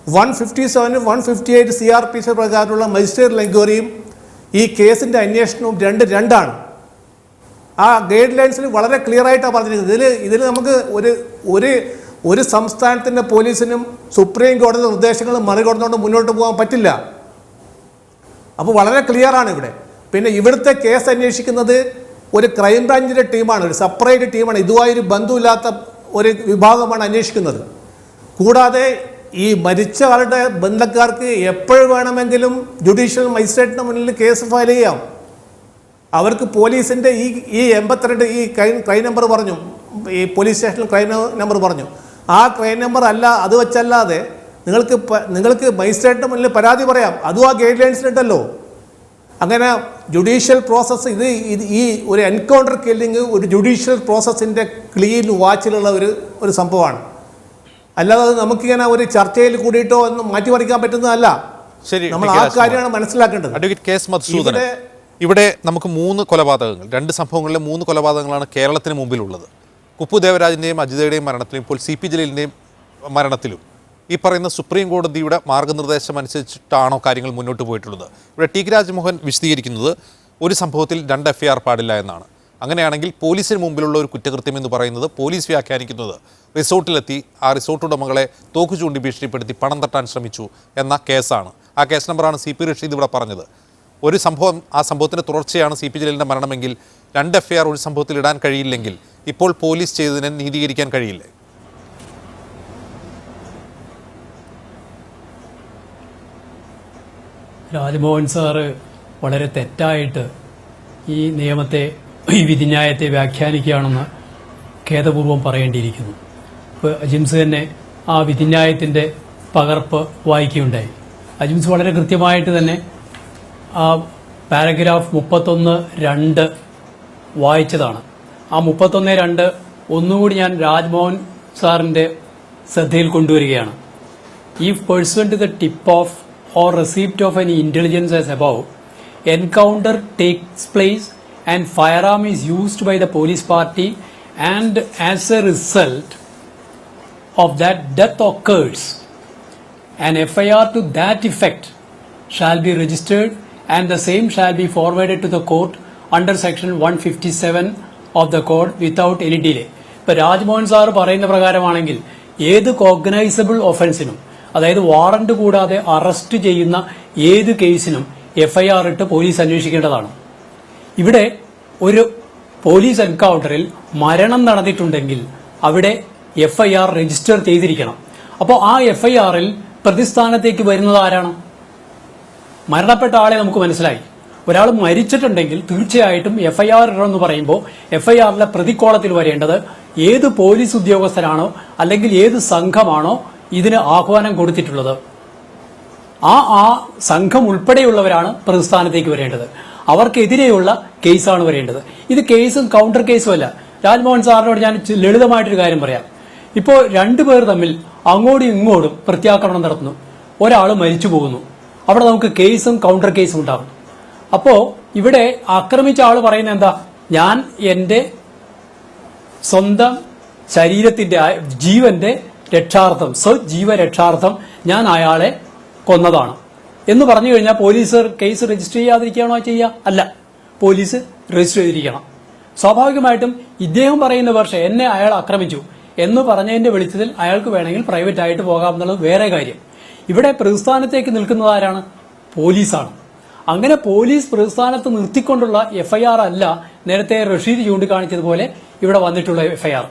157, 158 CRPC പ്രകാരമുള്ള മജിസ്ട്രേറ്റ് എൻക്വയറിയും ഈ കേസിൻ്റെ അന്വേഷണവും രണ്ടാണ്. ആ ഗൈഡ് ലൈൻസിൽ വളരെ ക്ലിയർ ആയിട്ടാണ് പറഞ്ഞിരിക്കുന്നത്. ഇതിൽ നമുക്ക് ഒരു സംസ്ഥാനത്തിൻ്റെ പോലീസിനും സുപ്രീം കോടതി നിർദ്ദേശങ്ങൾ മറികടന്നുകൊണ്ട് മുന്നോട്ട് പോകാൻ പറ്റില്ല. അപ്പോൾ വളരെ ക്ലിയറാണ് ഇവിടെ. പിന്നെ ഇവിടുത്തെ കേസ് അന്വേഷിക്കുന്നത് ഒരു ക്രൈംബ്രാഞ്ചിൻ്റെ ടീമാണ്, ഒരു സെപ്പറേറ്റ് ടീമാണ്. ഇതുമായൊരു ബന്ധമില്ലാത്ത ഒരു വിഭാഗമാണ് അന്വേഷിക്കുന്നത്. കൂടാതെ ഈ മരിച്ച ആളുടെ ബന്ധക്കാർക്ക് എപ്പോഴും വേണമെങ്കിലും ജുഡീഷ്യൽ മജിസ്ട്രേറ്റിന് മുന്നിൽ കേസ് ഫയൽ ചെയ്യാം. അവർക്ക് പോലീസിൻ്റെ ഈ 82 ഈ ക്രൈം നമ്പർ പറഞ്ഞു, ഈ പോലീസ് സ്റ്റേഷനിൽ ക്രൈം നമ്പർ പറഞ്ഞു. ആ ക്രൈം നമ്പർ അത് വെച്ചല്ലാതെ നിങ്ങൾക്ക് മജിസ്ട്രേറ്റിന് മുന്നിൽ പരാതി പറയാം. അതും ആ ഗൈഡ് ലൈൻസിലുണ്ടല്ലോ. അങ്ങനെ ജുഡീഷ്യൽ പ്രോസസ്സ് ഈ ഒരു എൻകൗണ്ടർ കില്ലിങ് ഒരു ജുഡീഷ്യൽ പ്രോസസ്സിൻ്റെ ക്ലീൻ വാച്ചിലുള്ള ഒരു സംഭവമാണ്. അല്ലാതെ നമുക്കിങ്ങനെ ഒരു ചർച്ചയിൽ കൂടിയിട്ടോ ഒന്നും മാറ്റിമറിക്കാൻ പറ്റുന്നതല്ല. ശരി, നമ്മൾ ആ കാര്യമാണ് മനസ്സിലാക്കേണ്ടത്. അഡ്വക്കേറ്റ് കെ എസ് മധുസൂദനൻ, ഇവിടെ നമുക്ക് 3 കൊലപാതകങ്ങൾ, 2 സംഭവങ്ങളിലെ 3 കൊലപാതകങ്ങളാണ് കേരളത്തിന് മുമ്പിലുള്ളത്. കുപ്പു ദേവരാജിൻ്റെയും അജിതയുടെയും മരണത്തിലും ഇപ്പോൾ CP ജലീലിൻ്റെയും മരണത്തിലും ഈ പറയുന്ന സുപ്രീം കോടതിയുടെ മാർഗ്ഗനിർദ്ദേശം അനുസരിച്ചിട്ടാണോ കാര്യങ്ങൾ മുന്നോട്ട് പോയിട്ടുള്ളത്? ഇവിടെ ടി രാജ്മോഹൻ വിശദീകരിക്കുന്നത് ഒരു സംഭവത്തിൽ 2 FIR പാടില്ല എന്നാണ്. അങ്ങനെയാണെങ്കിൽ പോലീസിന് മുമ്പിലുള്ള ഒരു കുറ്റകൃത്യം എന്ന് പറയുന്നത് പോലീസ് വ്യാഖ്യാനിക്കുന്നത് റിസോർട്ടിലെത്തി ആ റിസോർട്ട് ഉടമകളെ തോക്ക് ചൂണ്ടി ഭീഷണിപ്പെടുത്തി പണം തട്ടാൻ ശ്രമിച്ചു എന്ന കേസാണ്. ആ കേസ് നമ്പറാണ് CP റഷീദ് ഇവിടെ പറഞ്ഞത്. ഒരു സംഭവം, ആ സംഭവത്തിൻ്റെ തുടർച്ചയാണ് CP ജലീലിൻ്റെ മരണമെങ്കിൽ 2 FIR ഒരു സംഭവത്തിൽ ഇടാൻ കഴിയില്ലെങ്കിൽ ഇപ്പോൾ പോലീസ് ചെയ്തതിനെ നീതീകരിക്കാൻ കഴിയില്ലേ? രാജ്മോഹൻ സാറ് വളരെ തെറ്റായിട്ട് ഈ നിയമത്തെ, ഈ വിധിന്യായത്തെ വ്യാഖ്യാനിക്കുകയാണെന്ന് ഖേദപൂർവ്വം പറയേണ്ടിയിരിക്കുന്നു. ഇപ്പോൾ അജിംസ് തന്നെ ആ വിധിന്യായത്തിൻ്റെ പകർപ്പ് വായിക്കുകയുണ്ടായി. അജിംസ് വളരെ കൃത്യമായിട്ട് തന്നെ ആ പാരഗ്രാഫ് 31(2) വായിച്ചതാണ്. ആ 31(2) ഒന്നുകൂടി ഞാൻ രാജ്മോഹൻ സാറിൻ്റെ ശ്രദ്ധയിൽ കൊണ്ടുവരികയാണ്. If pursuant to the tip-off or receipt of any intelligence as above, encounter takes place and firearm is used by the police party and as a result of that death occurs, an FIR to that effect shall be registered and the same shall be forwarded to the court under section 157 of the code without any delay. ഇപ്പോൾ രാജ്മോഹൻ സാർ പറയുന്ന പ്രകാരമാണെങ്കിൽ ഏത് കോഗ്നൈസബിൾ ഒഫൻസിനും, അതായത് വാറണ്ട് കൂടാതെ അറസ്റ്റ് ചെയ്യുന്ന ഏത് കേസിനും FIR ഇട്ട് പോലീസ് അന്വേഷിക്കേണ്ടതാണ്. ഇവിടെ ഒരു പോലീസ് എൻകൗണ്ടറിൽ മരണം നടന്നിട്ടുണ്ടെങ്കിൽ അവിടെ FIR രജിസ്റ്റർ ചെയ്തിരിക്കണം. അപ്പോൾ ആ FIR-ൽ പ്രതിസ്ഥാനത്തേക്ക് വരുന്നത് ആരാണ്? മരണപ്പെട്ട ആളെ നമുക്ക് മനസ്സിലായി. ഒരാൾ മരിച്ചിട്ടുണ്ടെങ്കിൽ തീർച്ചയായിട്ടും FIR ഇടണമെന്ന് പറയുമ്പോൾ FIR-ലെ പ്രതിക്കോളത്തിൽ വരേണ്ടത് ഏത് പോലീസ് ഉദ്യോഗസ്ഥനാണോ അല്ലെങ്കിൽ ഏത് സംഘമാണോ ഇതിന് ആഹ്വാനം കൊടുത്തിട്ടുള്ളത്, ആ സംഘം ഉൾപ്പെടെയുള്ളവരാണ് പ്രതിസ്ഥാനത്തേക്ക് വരേണ്ടത്. അവർക്കെതിരെയുള്ള കേസാണ് വരേണ്ടത്. ഇത് കേസും കൗണ്ടർ കേസും അല്ല. രാജ്മോഹൻ സാറിനോട് ഞാൻ ലളിതമായിട്ടൊരു കാര്യം പറയാം. ഇപ്പോൾ 2 പേർ തമ്മിൽ അങ്ങോട്ടും ഇങ്ങോട്ടും പ്രത്യാക്രമണം നടത്തുന്നു, ഒരാൾ മരിച്ചു പോകുന്നു. അവിടെ നമുക്ക് കേസും കൗണ്ടർ കേസും ഉണ്ടാകും. അപ്പോൾ ഇവിടെ ആക്രമിച്ച ആൾ പറയുന്നത് എന്താ? ഞാൻ എൻ്റെ സ്വന്തം ശരീരത്തിൻ്റെ ജീവന്റെ രക്ഷാർത്ഥം, സ്വജീവരക്ഷാർത്ഥം ഞാൻ അയാളെ കൊന്നതാണ് എന്ന് പറഞ്ഞു കഴിഞ്ഞാൽ പോലീസ് കേസ് രജിസ്റ്റർ ചെയ്യാതിരിക്കുകയാണോ ചെയ്യുക? അല്ല, പോലീസ് രജിസ്റ്റർ ചെയ്തിരിക്കണം. സ്വാഭാവികമായിട്ടും ഇദ്ദേഹം പറയുന്ന പക്ഷേ എന്നെ അയാൾ ആക്രമിച്ചു എന്ന് പറഞ്ഞതിന്റെ വെളിച്ചത്തിൽ അയാൾക്ക് വേണമെങ്കിൽ പ്രൈവറ്റ് ആയിട്ട് പോകാമെന്നുള്ളത് വേറെ കാര്യം. ഇവിടെ പ്രതിസ്ഥാനത്തേക്ക് നിൽക്കുന്നത് ആരാണ്? പോലീസാണ്. അങ്ങനെ പോലീസ് പ്രതിസ്ഥാനത്ത് നിർത്തിക്കൊണ്ടുള്ള FIR അല്ല നേരത്തെ റഷീദ് ചൂണ്ടിക്കാണിച്ചതുപോലെ ഇവിടെ വന്നിട്ടുള്ള FIR.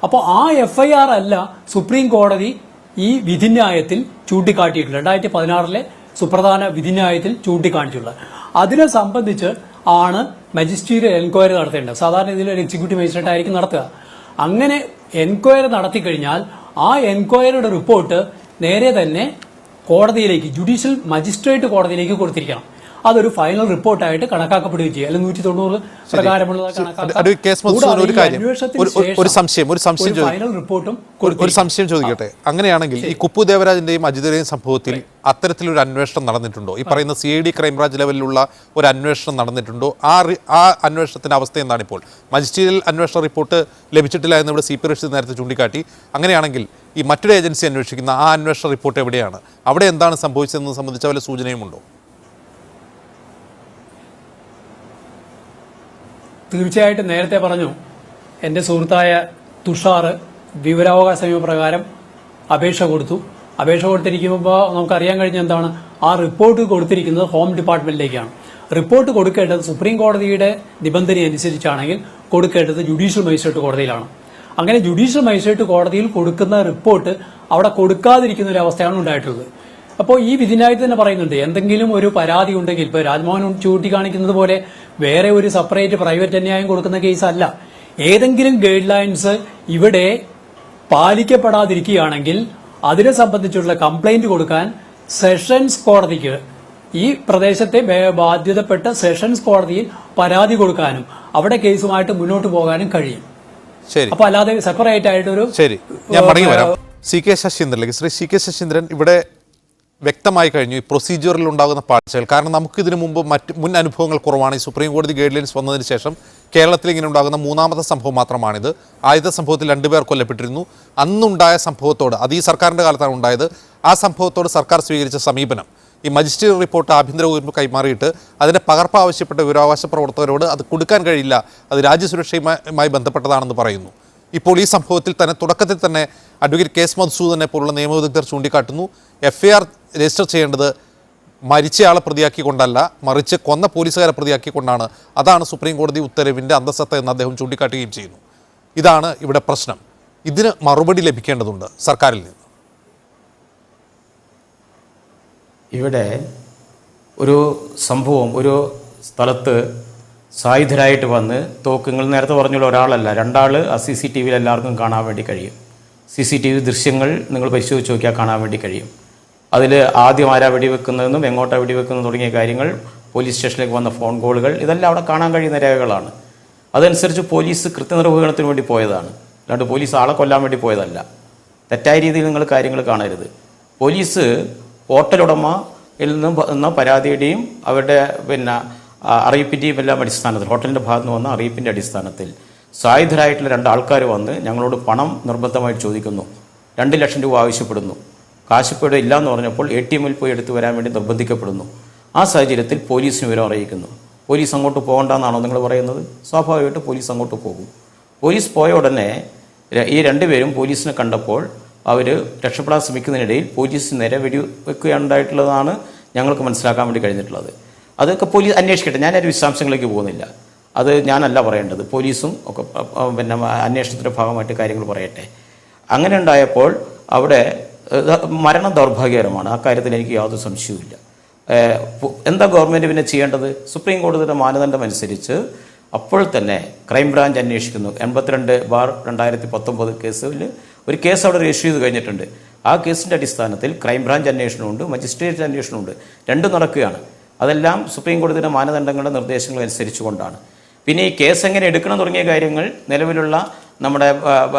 അപ്പോൾ ആ FIR അല്ല സുപ്രീം കോടതി ഈ വിധിന്യായത്തിൽ ചൂണ്ടിക്കാട്ടിയിട്ടുള്ളത്. 2016 സുപ്രധാന വിധിന്യായത്തിൽ ചൂണ്ടിക്കാണിച്ചിട്ടുള്ളത്. അതിനെ സംബന്ധിച്ച് ആണ് മജിസ്ട്രേറ്റ് എൻക്വയറി നടത്തേണ്ടത്. സാധാരണ ഇതിലൊരു എക്സിക്യൂട്ടീവ് മജിസ്ട്രേറ്റ് ആയിരിക്കും നടത്തുക. അങ്ങനെ എൻക്വയറി നടത്തിക്കഴിഞ്ഞാൽ ആ എൻക്വയറിയുടെ റിപ്പോർട്ട് നേരെ തന്നെ കോടതിയിലേക്ക്, ജുഡീഷ്യൽ മജിസ്ട്രേറ്റ് കോടതിയിലേക്ക് കൊടുത്തിരിക്കണം. അതൊരു ഫൈനൽ റിപ്പോർട്ടായിട്ട് കണക്കാക്കപ്പെടുകയും ചെയ്യും. അല്ലെങ്കിൽ 190 പ്രകാരമുള്ളത് ഒരു സംശയം ചോദിക്കട്ടെ. അങ്ങനെയാണെങ്കിൽ ഈ കുപ്പു ദേവരാജിന്റെയും അജിതയുടെയും സംഭവത്തിൽ അത്തരത്തിലൊരു അന്വേഷണം നടന്നിട്ടുണ്ടോ? ഈ പറയുന്ന CID ക്രൈംബ്രാഞ്ച് ലെവലിലുള്ള ഒരു അന്വേഷണം നടന്നിട്ടുണ്ടോ? ആ അന്വേഷണത്തിന്റെ അവസ്ഥ എന്താണ് ഇപ്പോൾ? മജിസ്ട്രിയൽ അന്വേഷണ റിപ്പോർട്ട് ലഭിച്ചിട്ടില്ല എന്ന് ഇവിടെ CP റഷീദ് നേരത്തെ ചൂണ്ടിക്കാട്ടി. അങ്ങനെയാണെങ്കിൽ ഈ മറ്റൊരു ഏജൻസി അന്വേഷിക്കുന്ന ആ അന്വേഷണ റിപ്പോർട്ട് എവിടെയാണ്? അവിടെ എന്താണ് സംഭവിച്ചതെന്ന് സംബന്ധിച്ച വല്ല സൂചനയുമുണ്ടോ? തീർച്ചയായിട്ടും നേരത്തെ പറഞ്ഞു, എൻ്റെ സുഹൃത്തായ തുഷാർ വിവരാവകാശ നിയമപ്രകാരം അപേക്ഷ കൊടുത്തിരിക്കുമ്പോൾ നമുക്കറിയാൻ കഴിഞ്ഞ എന്താണ്, ആ റിപ്പോർട്ട് കൊടുത്തിരിക്കുന്നത് ഹോം ഡിപ്പാർട്ട്മെന്റിലേക്കാണ്. റിപ്പോർട്ട് കൊടുക്കേണ്ടത് സുപ്രീം കോടതിയുടെ നിബന്ധന അനുസരിച്ചാണെങ്കിൽ കൊടുക്കേണ്ടത് ജുഡീഷ്യൽ മജിസ്ട്രേറ്റ് കോടതിയിലാണ്. അങ്ങനെ ജുഡീഷ്യൽ മജിസ്ട്രേറ്റ് കോടതിയിൽ കൊടുക്കുന്ന റിപ്പോർട്ട് അവിടെ കൊടുക്കാതിരിക്കുന്ന ഒരു അവസ്ഥയാണ് ഉണ്ടായിട്ടുള്ളത്. അപ്പോൾ ഈ വിധിന്യായത്തിൽ തന്നെ പറയുന്നുണ്ട്, എന്തെങ്കിലും ഒരു പരാതി ഉണ്ടെങ്കിൽ, ഇപ്പോൾ രാജ്മോഹൻ ചൂണ്ടിക്കാണിക്കുന്നത് പോലെ വേറെ ഒരു സെപ്പറേറ്റ് പ്രൈവറ്റ് അന്യായം കൊടുക്കുന്ന കേസല്ല, ഏതെങ്കിലും ഗൈഡ് ലൈൻസ് ഇവിടെ പാലിക്കപ്പെടാതിരിക്കുകയാണെങ്കിൽ അതിനെ സംബന്ധിച്ചുള്ള കംപ്ലൈന്റ് കൊടുക്കാൻ സെഷൻസ് കോടതിക്ക്, ഈ പ്രദേശത്തെ ബാധ്യതപ്പെട്ട സെഷൻസ് കോടതിയിൽ പരാതി കൊടുക്കാനും അവിടെ കേസുമായിട്ട് മുന്നോട്ട് പോകാനും കഴിയും. അപ്പൊ അല്ലാതെ സെപ്പറേറ്റ് ആയിട്ടൊരു ശരി, ഞാൻ മടങ്ങി വരാം. CK ശശീന്ദ്രനിലേക്ക്. ശ്രീ CK ശശീന്ദ്രൻ, ഇവിടെ വ്യക്തമായി കഴിഞ്ഞു ഈ പ്രൊസീജിയറിൽ ഉണ്ടാകുന്ന പാഴ്ചകൾ. കാരണം നമുക്കിതിനു മുമ്പ് മുൻ അനുഭവങ്ങൾ കുറവാണ്. ഈ സുപ്രീം കോടതി ഗൈഡ് ലൈൻസ് വന്നതിന് ശേഷം കേരളത്തിൽ ഇങ്ങനെ ഉണ്ടാകുന്ന മൂന്നാമത്തെ സംഭവം മാത്രമാണിത്. ആദ്യത്തെ സംഭവത്തിൽ 2 പേർ കൊല്ലപ്പെട്ടിരുന്നു. അന്നുണ്ടായ സംഭവത്തോട്, അത് ഈ സർക്കാരിൻ്റെ കാലത്താണ് ഉണ്ടായത്, ആ സംഭവത്തോട് സർക്കാർ സ്വീകരിച്ച സമീപനം, ഈ മജിസ്ട്രേറ്റ് റിപ്പോർട്ട് ആഭ്യന്തര വകുപ്പ് കൈമാറിയിട്ട് അതിൻ്റെ പകർപ്പ് ആവശ്യപ്പെട്ട വിവരാവകാശ പ്രവർത്തകരോട് അത് കൊടുക്കാൻ കഴിയില്ല, അത് രാജ്യസുരക്ഷയുമായി ബന്ധപ്പെട്ടതാണെന്ന് പറയുന്നു. ഇപ്പോൾ ഈ സംഭവത്തിൽ തന്നെ തുടക്കത്തിൽ തന്നെ അഡ്വക്കേറ്റ് KS മധുസൂദനെ പോലുള്ള നിയമവിദഗ്ധർ ചൂണ്ടിക്കാട്ടുന്നു, FIR രജിസ്റ്റർ ചെയ്യേണ്ടത് മരിച്ചയാളെ പ്രതിയാക്കിക്കൊണ്ടല്ല, മറിച്ച് കൊന്ന പോലീസുകാരെ പ്രതിയാക്കിക്കൊണ്ടാണ്. അതാണ് സുപ്രീം കോടതി ഉത്തരവിൻ്റെ അന്തസ്സത്ത എന്ന് അദ്ദേഹം ചൂണ്ടിക്കാട്ടുകയും ചെയ്യുന്നു. ഇതാണ് ഇവിടെ പ്രശ്നം. ഇതിന് മറുപടി ലഭിക്കേണ്ടതുണ്ട് സർക്കാരിൽ നിന്ന്. ഇവിടെ ഒരു സംഭവം, ഒരു സ്ഥലത്ത് സായുധരായിട്ട് വന്ന് തോക്കുങ്ങൾ, നേരത്തെ പറഞ്ഞുള്ള ഒരാളല്ല, 2 ആൾ ആ CCTV എല്ലാവർക്കും കാണാൻ വേണ്ടി കഴിയും. CCTV ദൃശ്യങ്ങൾ നിങ്ങൾ പരിശോധിച്ച് നോക്കിയാൽ കാണാൻ വേണ്ടി കഴിയും. അതിൽ ആദ്യം ആരാ വെടിവെക്കുന്നതെന്നും എങ്ങോട്ടാ വെടിവെക്കുന്നത് തുടങ്ങിയ കാര്യങ്ങൾ, പോലീസ് സ്റ്റേഷനിലേക്ക് വന്ന ഫോൺ കോളുകൾ, ഇതെല്ലാം അവിടെ കാണാൻ കഴിയുന്ന രേഖകളാണ്. അതനുസരിച്ച് പോലീസ് കൃത്യനിർവഹണത്തിന് വേണ്ടി പോയതാണ്, അല്ലാണ്ട് പോലീസ് ആളെ കൊല്ലാൻ വേണ്ടി പോയതല്ല. തെറ്റായ രീതിയിൽ നിങ്ങൾ കാര്യങ്ങൾ കാണരുത്. പോലീസ് ഹോട്ടലുടമയിൽ നിന്ന് വന്ന പരാതിയുടെയും അവരുടെ അറിയിപ്പിൻ്റെയും എല്ലാം അടിസ്ഥാനത്തിൽ, ഹോട്ടലിൻ്റെ ഭാഗത്ത് നിന്ന് വന്ന അറിയിപ്പിൻ്റെ അടിസ്ഥാനത്തിൽ സായുധരായിട്ടുള്ള 2 ആൾക്കാർ വന്ന് ഞങ്ങളോട് പണം നിർബന്ധമായിട്ട് ചോദിക്കുന്നു, 2 ലക്ഷം രൂപ ആവശ്യപ്പെടുന്നു. കാശിപ്പയുടെ ഇല്ല എന്ന് പറഞ്ഞപ്പോൾ ATM-ൽ പോയി എടുത്തു വരാൻ വേണ്ടി നിർബന്ധിക്കപ്പെടുന്നു. ആ സാഹചര്യത്തിൽ പോലീസിന് വിവരം അറിയിക്കുന്നു. പോലീസ് അങ്ങോട്ട് പോകണ്ടെന്നാണോ നിങ്ങൾ പറയുന്നത്? സ്വാഭാവികമായിട്ട് പോലീസ് അങ്ങോട്ട് പോകും. പോലീസ് പോയ ഉടനെ ഈ 2 പേരും പോലീസിനെ കണ്ടപ്പോൾ അവർ രക്ഷപ്പെടാൻ ശ്രമിക്കുന്നതിനിടയിൽ പോലീസ് നേരെ വെടിവെക്കുകയുണ്ടായിട്ടുള്ളതാണ് ഞങ്ങൾക്ക് മനസ്സിലാക്കാൻ വേണ്ടി കഴിഞ്ഞിട്ടുള്ളത്. അതൊക്കെ പോലീസ് അന്വേഷിക്കട്ടെ, ഞാനൊരു വിശദാംശങ്ങളിലേക്ക് പോകുന്നില്ല, അത് ഞാനല്ല പറയേണ്ടത്. പോലീസും ഒക്കെ അന്വേഷണത്തിൻ്റെ ഭാഗമായിട്ട് കാര്യങ്ങൾ പറയട്ടെ. അങ്ങനെ ഉണ്ടായപ്പോൾ അവിടെ മരണം ദൗർഭാഗ്യകരമാണ്, ആ കാര്യത്തിൽ എനിക്ക് യാതൊരു സംശയവുമില്ല. എന്താ ഗവൺമെൻറ് പിന്നെ ചെയ്യേണ്ടത്? സുപ്രീം കോടതിയുടെ മാനദണ്ഡം അനുസരിച്ച് അപ്പോൾ തന്നെ ക്രൈംബ്രാഞ്ച് അന്വേഷിക്കുന്നു. 82/2019 കേസിൽ ഒരു കേസ് അവിടെ രജിസ്റ്റർ ചെയ്ത് കഴിഞ്ഞിട്ടുണ്ട്. ആ കേസിൻ്റെ അടിസ്ഥാനത്തിൽ ക്രൈംബ്രാഞ്ച് അന്വേഷണമുണ്ട്, മജിസ്ട്രേറ്റ് അന്വേഷണമുണ്ട്, 2 നടക്കുകയാണ്. അതെല്ലാം സുപ്രീം കോടതിയുടെ മാനദണ്ഡങ്ങളുടെ നിർദ്ദേശങ്ങൾ അനുസരിച്ചുകൊണ്ടാണ്. പിന്നെ ഈ കേസ് എങ്ങനെ എടുക്കണം തുടങ്ങിയ കാര്യങ്ങൾ നിലവിലുള്ള നമ്മുടെ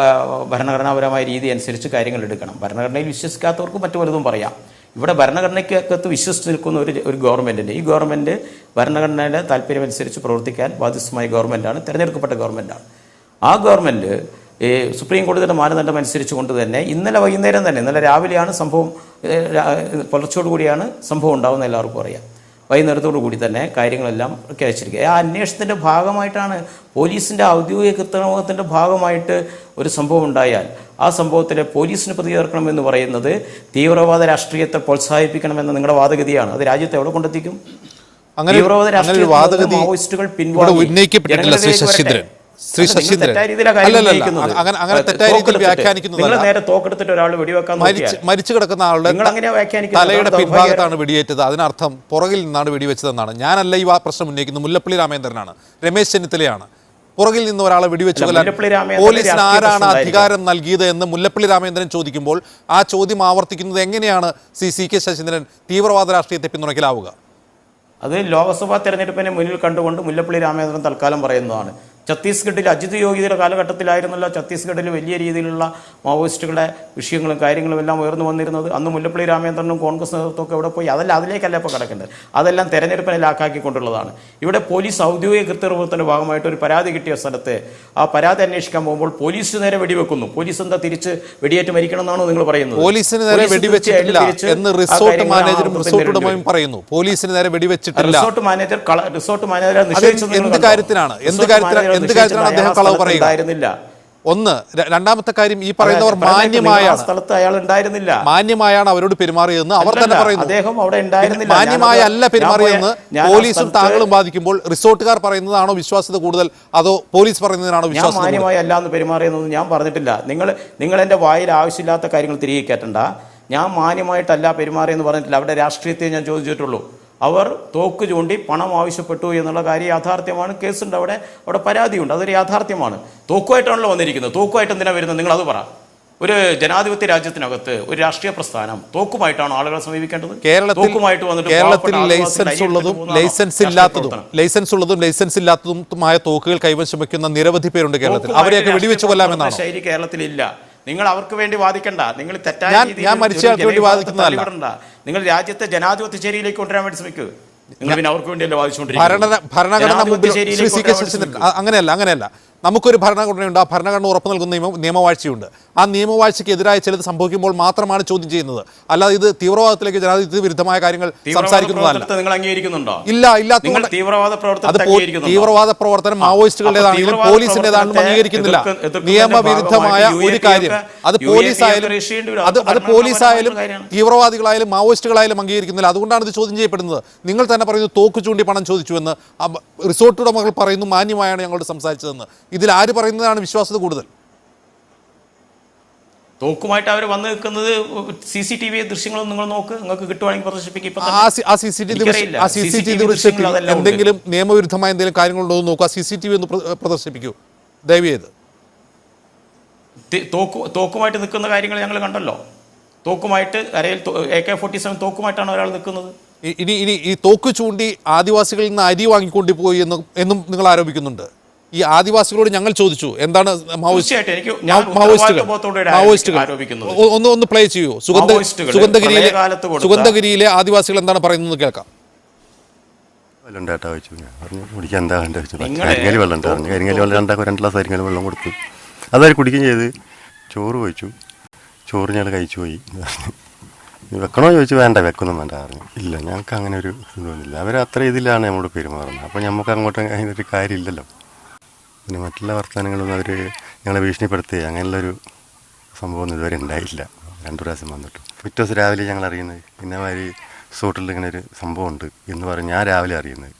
ഭരണഘടനാപരമായ രീതി അനുസരിച്ച് കാര്യങ്ങൾ എടുക്കണം. ഭരണഘടനയിൽ വിശ്വസിക്കാത്തവർക്ക് മറ്റു പലതും പറയാം. ഇവിടെ ഭരണഘടനയ്ക്കകത്ത് വിശ്വസിച്ച് നിൽക്കുന്ന ഒരു ഗവൺമെൻറ്റിൻ്റെ, ഈ ഗവൺമെൻറ് ഭരണഘടനയുടെ താല്പര്യമനുസരിച്ച് പ്രവർത്തിക്കാൻ ബാധ്യസ്ഥമായ ഗവൺമെൻറ്റാണ്, തിരഞ്ഞെടുക്കപ്പെട്ട ഗവൺമെൻറ്റാണ്. ആ ഗവൺമെൻറ് ഈ സുപ്രീം കോടതിയുടെ മാനദണ്ഡം അനുസരിച്ച് കൊണ്ട് തന്നെ ഇന്നലെ വൈകുന്നേരം തന്നെ, ഇന്നലെ രാവിലെയാണ് സംഭവം, പുലർച്ചയോടുകൂടിയാണ് സംഭവം ഉണ്ടാകുന്ന എല്ലാവർക്കും അറിയാം. വൈകുന്നേരത്തോടു കൂടി തന്നെ കാര്യങ്ങളെല്ലാം പ്രഖ്യാപിച്ചിരിക്കുക. ആ അന്വേഷണത്തിൻ്റെ ഭാഗമായിട്ടാണ്, പോലീസിൻ്റെ ഔദ്യോഗിക കൃത്രിമത്തിൻ്റെ ഭാഗമായിട്ട് ഒരു സംഭവം ഉണ്ടായാൽ ആ സംഭവത്തിലെ പോലീസിന് പ്രതികർക്കണമെന്ന് പറയുന്നത് തീവ്രവാദ രാഷ്ട്രീയത്തെ പ്രോത്സാഹിപ്പിക്കണമെന്ന നിങ്ങളുടെ വാദഗതിയാണ്. അത് രാജ്യത്തെ എവിടെ കൊണ്ടെത്തിക്കും? തീവ്രവാദ രാഷ്ട്രീയ മാവോയിസ്റ്റുകൾ ഉന്നയിക്കപ്പെട്ടിട്ടില്ല ശ്രീ ശശീന്ദ്രൻ. നിങ്ങൾ നേരെ തോക്കെടുത്തിട്ട് ഒരാൾ വെടിവെക്കാൻ മരിച്ചു കിടക്കുന്ന ആളുടെ തലയുടെ പിൻഭാഗത്താണ് വെടിയേറ്റത്, അതിനർത്ഥം പുറകിൽ നിന്നാണ് വെടിവെച്ചതെന്നാണ്. ഞാനല്ല ഈ പ്രശ്നം ഉന്നയിക്കുന്നത്, മുല്ലപ്പള്ളി രാമചന്ദ്രനാണ്, രമേശ് ചെന്നിത്തലയാണ്. പുറകിൽ നിന്ന് ഒരാളെ വെടിവെച്ചു കൊല്ലാൻ പോലീസിന് ആരാണ് അധികാരം നൽകിയത് എന്ന് മുല്ലപ്പള്ളി രാമചന്ദ്രൻ ചോദിക്കുമ്പോൾ ആ ചോദ്യം ആവർത്തിക്കുന്നത് എങ്ങനെയാണ് CK ശശീന്ദ്രൻ തീവ്രവാദ രാഷ്ട്രീയത്തെ പിന്തുണയ്ക്കലാവുക? അത് ലോക്സഭാ തെരഞ്ഞെടുപ്പിനെ മുന്നിൽ കണ്ടുകൊണ്ട് മുല്ലപ്പള്ളി രാമചന്ദ്രൻ തൽക്കാലം പറയുന്നതാണ്. ഛത്തീസ്ഗഡിൽ അജിത് യോഗിയുടെ കാലഘട്ടത്തിലായിരുന്നല്ലോ ഛത്തീസ്ഗഡിൽ വലിയ രീതിയിലുള്ള മാവോയിസ്റ്റുകളുടെ വിഷയങ്ങളും കാര്യങ്ങളും എല്ലാം ഉയർന്നു വന്നിരുന്നത്. അന്ന് മുല്ലപ്പള്ളി രാമചന്ദ്രനും കോൺഗ്രസ് നേതൃത്വമൊക്കെ എവിടെ പോയി? അതിലേക്കല്ല ഇപ്പോൾ കിടക്കേണ്ടത്. അതെല്ലാം തെരഞ്ഞെടുപ്പിനെ ലാക്കാക്കിക്കൊണ്ടുള്ളതാണ്. ഇവിടെ പോലീസ് ഔദ്യോഗിക കൃത്യനിർവഹണത്തിൻ്റെ ഭാഗമായിട്ട് ഒരു പരാതി കിട്ടിയ സ്ഥലത്ത് ആ പരാതി അന്വേഷിക്കാൻ പോകുമ്പോൾ പോലീസിന് നേരെ വെടിവെക്കുന്നു. പോലീസ് എന്താ തിരിച്ച് വെടിയേറ്റ് മരിക്കണം എന്നാണോ നിങ്ങൾ പറയുന്നത്? പോലീസിന് നേരെ വെടിവെച്ചിട്ടില്ല എന്ന് റിസോർട്ട് മാനേജറും റിസോർട്ട് ഉടമയും പറയുന്നു. പോലീസിന് നേരെ വെടിവെച്ചിട്ടില്ല. റിസോർട്ട് മാനേജറെ നിഷേധിച്ചത് എന്ത് കാര്യത്തിനാണ് അദ്ദേഹം കളവ് പറയുക? ഒന്ന്. രണ്ടാമത്തെ കാര്യം, ഈ പറയുന്നവർ മാന്യമായാണ് സ്ഥലത്ത് അയാൾ ഉണ്ടായിരുന്നില്ല, മാന്യമായാണ് അവരോട് പെരുമാറിയതെന്ന് അവർ തന്നെ പറയുന്നു. അദ്ദേഹം അവിടെ ഉണ്ടായിരുന്നില്ല, മാന്യമായ അല്ല പെരുമാറിയെന്ന് പോലീസും താങ്കളും ബാധിക്കുമ്പോൾ റിസോർട്ടുകാർ പറയുന്നതാണോ വിശ്വാസ്യത കൂടുതൽ, അതോ പോലീസ് പറയുന്നതിനാണോ വിശ്വാസം? മാന്യമായി അല്ല എന്ന് പെരുമാറിയെന്നൊന്നും ഞാൻ പറഞ്ഞിട്ടില്ല. നിങ്ങൾ എന്റെ വായിൽ ആവശ്യമില്ലാത്ത കാര്യങ്ങൾ തിരികെ കയറ്റണ്ട. ഞാൻ മാന്യമായിട്ടല്ല പെരുമാറിയെന്ന് പറഞ്ഞിട്ടില്ല. അവിടെ രാഷ്ട്രീയത്തെ ഞാൻ ചോദിച്ചിട്ടുള്ളൂ. അവർ തോക്ക് ചൂണ്ടി പണം ആവശ്യപ്പെട്ടു എന്നുള്ള കാര്യം യാഥാർത്ഥ്യമാണ്. കേസുണ്ട്, അവിടെ പരാതിയുണ്ട്, അതൊരു യാഥാർത്ഥ്യമാണ്. തോക്കുമായിട്ടാണല്ലോ വന്നിരിക്കുന്നത്. തോക്കുമായിട്ട് എന്തിനാണ് വരുന്നത്? നിങ്ങൾ അത് പറ. ഒരു ജനാധിപത്യ രാജ്യത്തിനകത്ത് ഒരു രാഷ്ട്രീയ പ്രസ്ഥാനം തോക്കുമായിട്ടാണ് ആളുകളെ സമീപിക്കേണ്ടത്? തോക്കുമായിട്ട് വന്നിട്ട് കേരളത്തിൽ ലൈസൻസ് ഉള്ളതും ലൈസൻസ് ഇല്ലാത്തതുമായ തോക്കുകൾ കൈവശം വയ്ക്കുന്ന നിരവധി പേരുണ്ട് കേരളത്തിൽ. അവരെയൊക്കെ വെടിവെച്ച് കൊല്ലാമെന്നാണ് ശൈലി കേരളത്തിലില്ല. നിങ്ങൾ അവർക്ക് വേണ്ടി വാദിക്കണ്ട. നിങ്ങൾ തെറ്റായ ഞാൻ മരിച്ചയാൾക്ക് വേണ്ടി വാദിക്കുന്നതല്ല. നിങ്ങൾ രാജ്യത്തെ ജനാധിപത്യ ചേരിയിലേക്ക് കൊണ്ടുവരാൻ വേണ്ടി ശ്രമിക്കുക. നിങ്ങൾ പിന്നെ അവർക്ക് വേണ്ടിയല്ലേ വാദിച്ചുകൊണ്ടിരിക്കുന്നത്? ഭരണഘടന അങ്ങനെയല്ല. നമുക്കൊരു ഭരണഘടനയുണ്ട്. ആ ഭരണഘടന ഉറപ്പു നൽകുന്ന നിയമവാഴ്ചയുണ്ട്. ആ നിയമവാഴ്ചയ്ക്കെതിരായ ചിലത് സംഭവിക്കുമ്പോൾ മാത്രമാണ് ചോദ്യം ചെയ്യുന്നത്. അല്ലാതെ ഇത് തീവ്രവാദത്തിലേക്ക് ജനാധിപത്യ വിരുദ്ധമായ കാര്യങ്ങൾ സംസാരിക്കുന്നതല്ല. നിങ്ങൾ അംഗീകരിക്കുന്നുണ്ടോ? ഇല്ലാത്തതുകൊണ്ട് തീവ്രവാദ പ്രവർത്തനം മാവോയിസ്റ്റുകളുടേതാണെങ്കിലും പോലീസിന്റേതാണെന്നും അംഗീകരിക്കുന്നില്ല. നിയമവിരുദ്ധമായ ഒരു കാര്യം അത് പോലീസായാലും തീവ്രവാദികളായാലും മാവോയിസ്റ്റുകളായാലും അംഗീകരിക്കുന്നില്ല. അതുകൊണ്ടാണ് ഇത് ചോദ്യം ചെയ്യപ്പെടുന്നത്. നിങ്ങൾ തന്നെ പറയുന്നു തോക്ക് ചൂണ്ടി പണം ചോദിച്ചു എന്ന്. റിസോർട്ട് ഉടമകൾ പറയുന്നു മാന്യമായാണ് ഞങ്ങളോട് സംസാരിച്ചതെന്ന്. ഇതിൽ ആര് പറയുന്നതാണ് വിശ്വാസ്യത കൂടുതൽ? തോക്കുമായിട്ട് അവർ വന്ന് നിൽക്കുന്നത് CCTV ദൃശ്യങ്ങളും നിങ്ങൾ നോക്ക്, നിങ്ങൾക്ക് കിട്ടുവാണെങ്കിൽ പ്രദർശിപ്പിക്കും. എന്തെങ്കിലും നിയമവിരുദ്ധമായ എന്തെങ്കിലും കാര്യങ്ങളുണ്ടോ എന്ന് നോക്കുക. CCTV ഒന്ന് പ്രദർശിപ്പിക്കൂ ദയവ് ചെയ്ത്. തോക്കുമായിട്ട് നിൽക്കുന്ന കാര്യങ്ങൾ ഞങ്ങൾ കണ്ടല്ലോ. തോക്കുമായിട്ട് അരയിൽ AK-47 തോക്കുമായിട്ടാണ് ഒരാൾ നിൽക്കുന്നത്. ഇനി ഈ തോക്ക് ചൂണ്ടി ആദിവാസികളിൽ നിന്ന് അരി വാങ്ങിക്കൊണ്ടുപോയി എന്നും നിങ്ങൾ ആരോപിക്കുന്നുണ്ട്. ഈ ആദിവാസികളോട് ഞങ്ങൾ ചോദിച്ചു എന്താണ് ഒന്ന് പ്ലേ ചെയ്യൂ. സുഗന്ധഗിരിയിലെ ആദിവാസികൾ എന്താണ് പറയുന്നത് കേൾക്കാം. കുടിക്കാൻ എന്താ കരിങ്ങല് വെള്ളം ഉണ്ടായിരുന്നു. കരിങ്ങല് വെള്ളം 2 ഗ്ലാസ് കരിങ്ങല് വെള്ളം കൊടുത്തു. അതായത് കുടിക്കുകയും ചെയ്ത്. ചോറ് കഴിച്ചു. ചോറ് ഞങ്ങൾ കഴിച്ചു പോയി. വെക്കണോ ചോദിച്ചു. വേണ്ട, വെക്കൊന്നും വേണ്ട പറഞ്ഞു. ഇല്ല, ഞങ്ങൾക്ക് അങ്ങനെ ഒരു ഇതൊന്നുമില്ല. അവർ അത്ര ഇതിലാണ് നമ്മളോട് പെരുമാറുന്നത്. അപ്പോൾ നമുക്ക് അങ്ങോട്ട് അതിനൊരു കാര്യമില്ലല്ലോ. പിന്നെ മറ്റുള്ള വർത്തമാനങ്ങളൊന്നും അവർ ഞങ്ങളെ ഭീഷണിപ്പെടുത്തുക അങ്ങനെയുള്ളൊരു സംഭവം ഇതുവരെ ഉണ്ടായില്ല. 2 പ്രാവശ്യം വന്നിട്ട്. പിറ്റേ ദിവസം രാവിലെ ഞങ്ങൾ അറിയുന്നത് ഇന്നമാതിരി റിസോർട്ടിൽ ഇങ്ങനെ ഒരു സംഭവം ഉണ്ട് എന്ന് പറഞ്ഞ് ഞാൻ രാവിലെ അറിയുന്നത്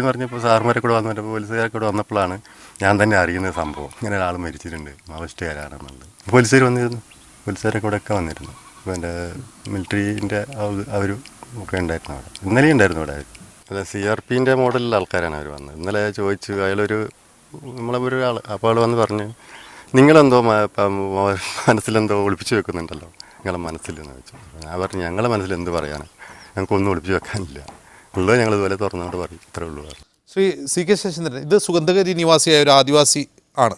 പറഞ്ഞപ്പോൾ സാറുമാരെ കൂടെ വന്നിട്ട് പോലീസുകാരെ കൂടെ വന്നപ്പോഴാണ് ഞാൻ തന്നെ അറിയുന്നത് സംഭവം. ഇങ്ങനെ ഒരാൾ മരിച്ചിട്ടുണ്ട്, മാവോയിസ്റ്റുകാരാണെന്നുള്ളത്. പോലീസുകാർ വന്നിരുന്നു, പോലീസുകാരെ കൂടെ ഒക്കെ വന്നിരുന്നു. ഇപ്പോൾ എൻ്റെ മിലിറ്ററീൻ്റെ അവരും ഒക്കെ ഉണ്ടായിരുന്നു അവിടെ. ഇന്നലെയും ഉണ്ടായിരുന്നു അവിടെ. അല്ല, CRPൻ്റെ മോഡലിലുള്ള ആൾക്കാരാണ് അവർ വന്നത്. ഇന്നലെ ചോദിച്ചു, അയാളൊരു ഒരാൾ. അപ്പോൾ ആൾ വന്ന് പറഞ്ഞു, നിങ്ങളെന്തോ മനസ്സിലെന്തോ ഒളിപ്പിച്ച് വെക്കുന്നുണ്ടല്ലോ നിങ്ങളെ മനസ്സിലെന്ന് വെച്ചു. ഞാൻ പറഞ്ഞു, ഞങ്ങളെ മനസ്സിൽ എന്ത് പറയാനാണ്, ഞങ്ങൾക്കൊന്നും ഒളിപ്പിച്ച് വെക്കാനില്ല, ഉള്ളത് ഞങ്ങൾ ഇതുപോലെ തുറന്നുകൊണ്ട് പറയും, ഇത്രേ ഉള്ളൂ. ശ്രീ CK ശശീന്ദ്രൻ, ഇത് സുഗന്ധഗിരി നിവാസിയായ ഒരു ആദിവാസി ആണ്.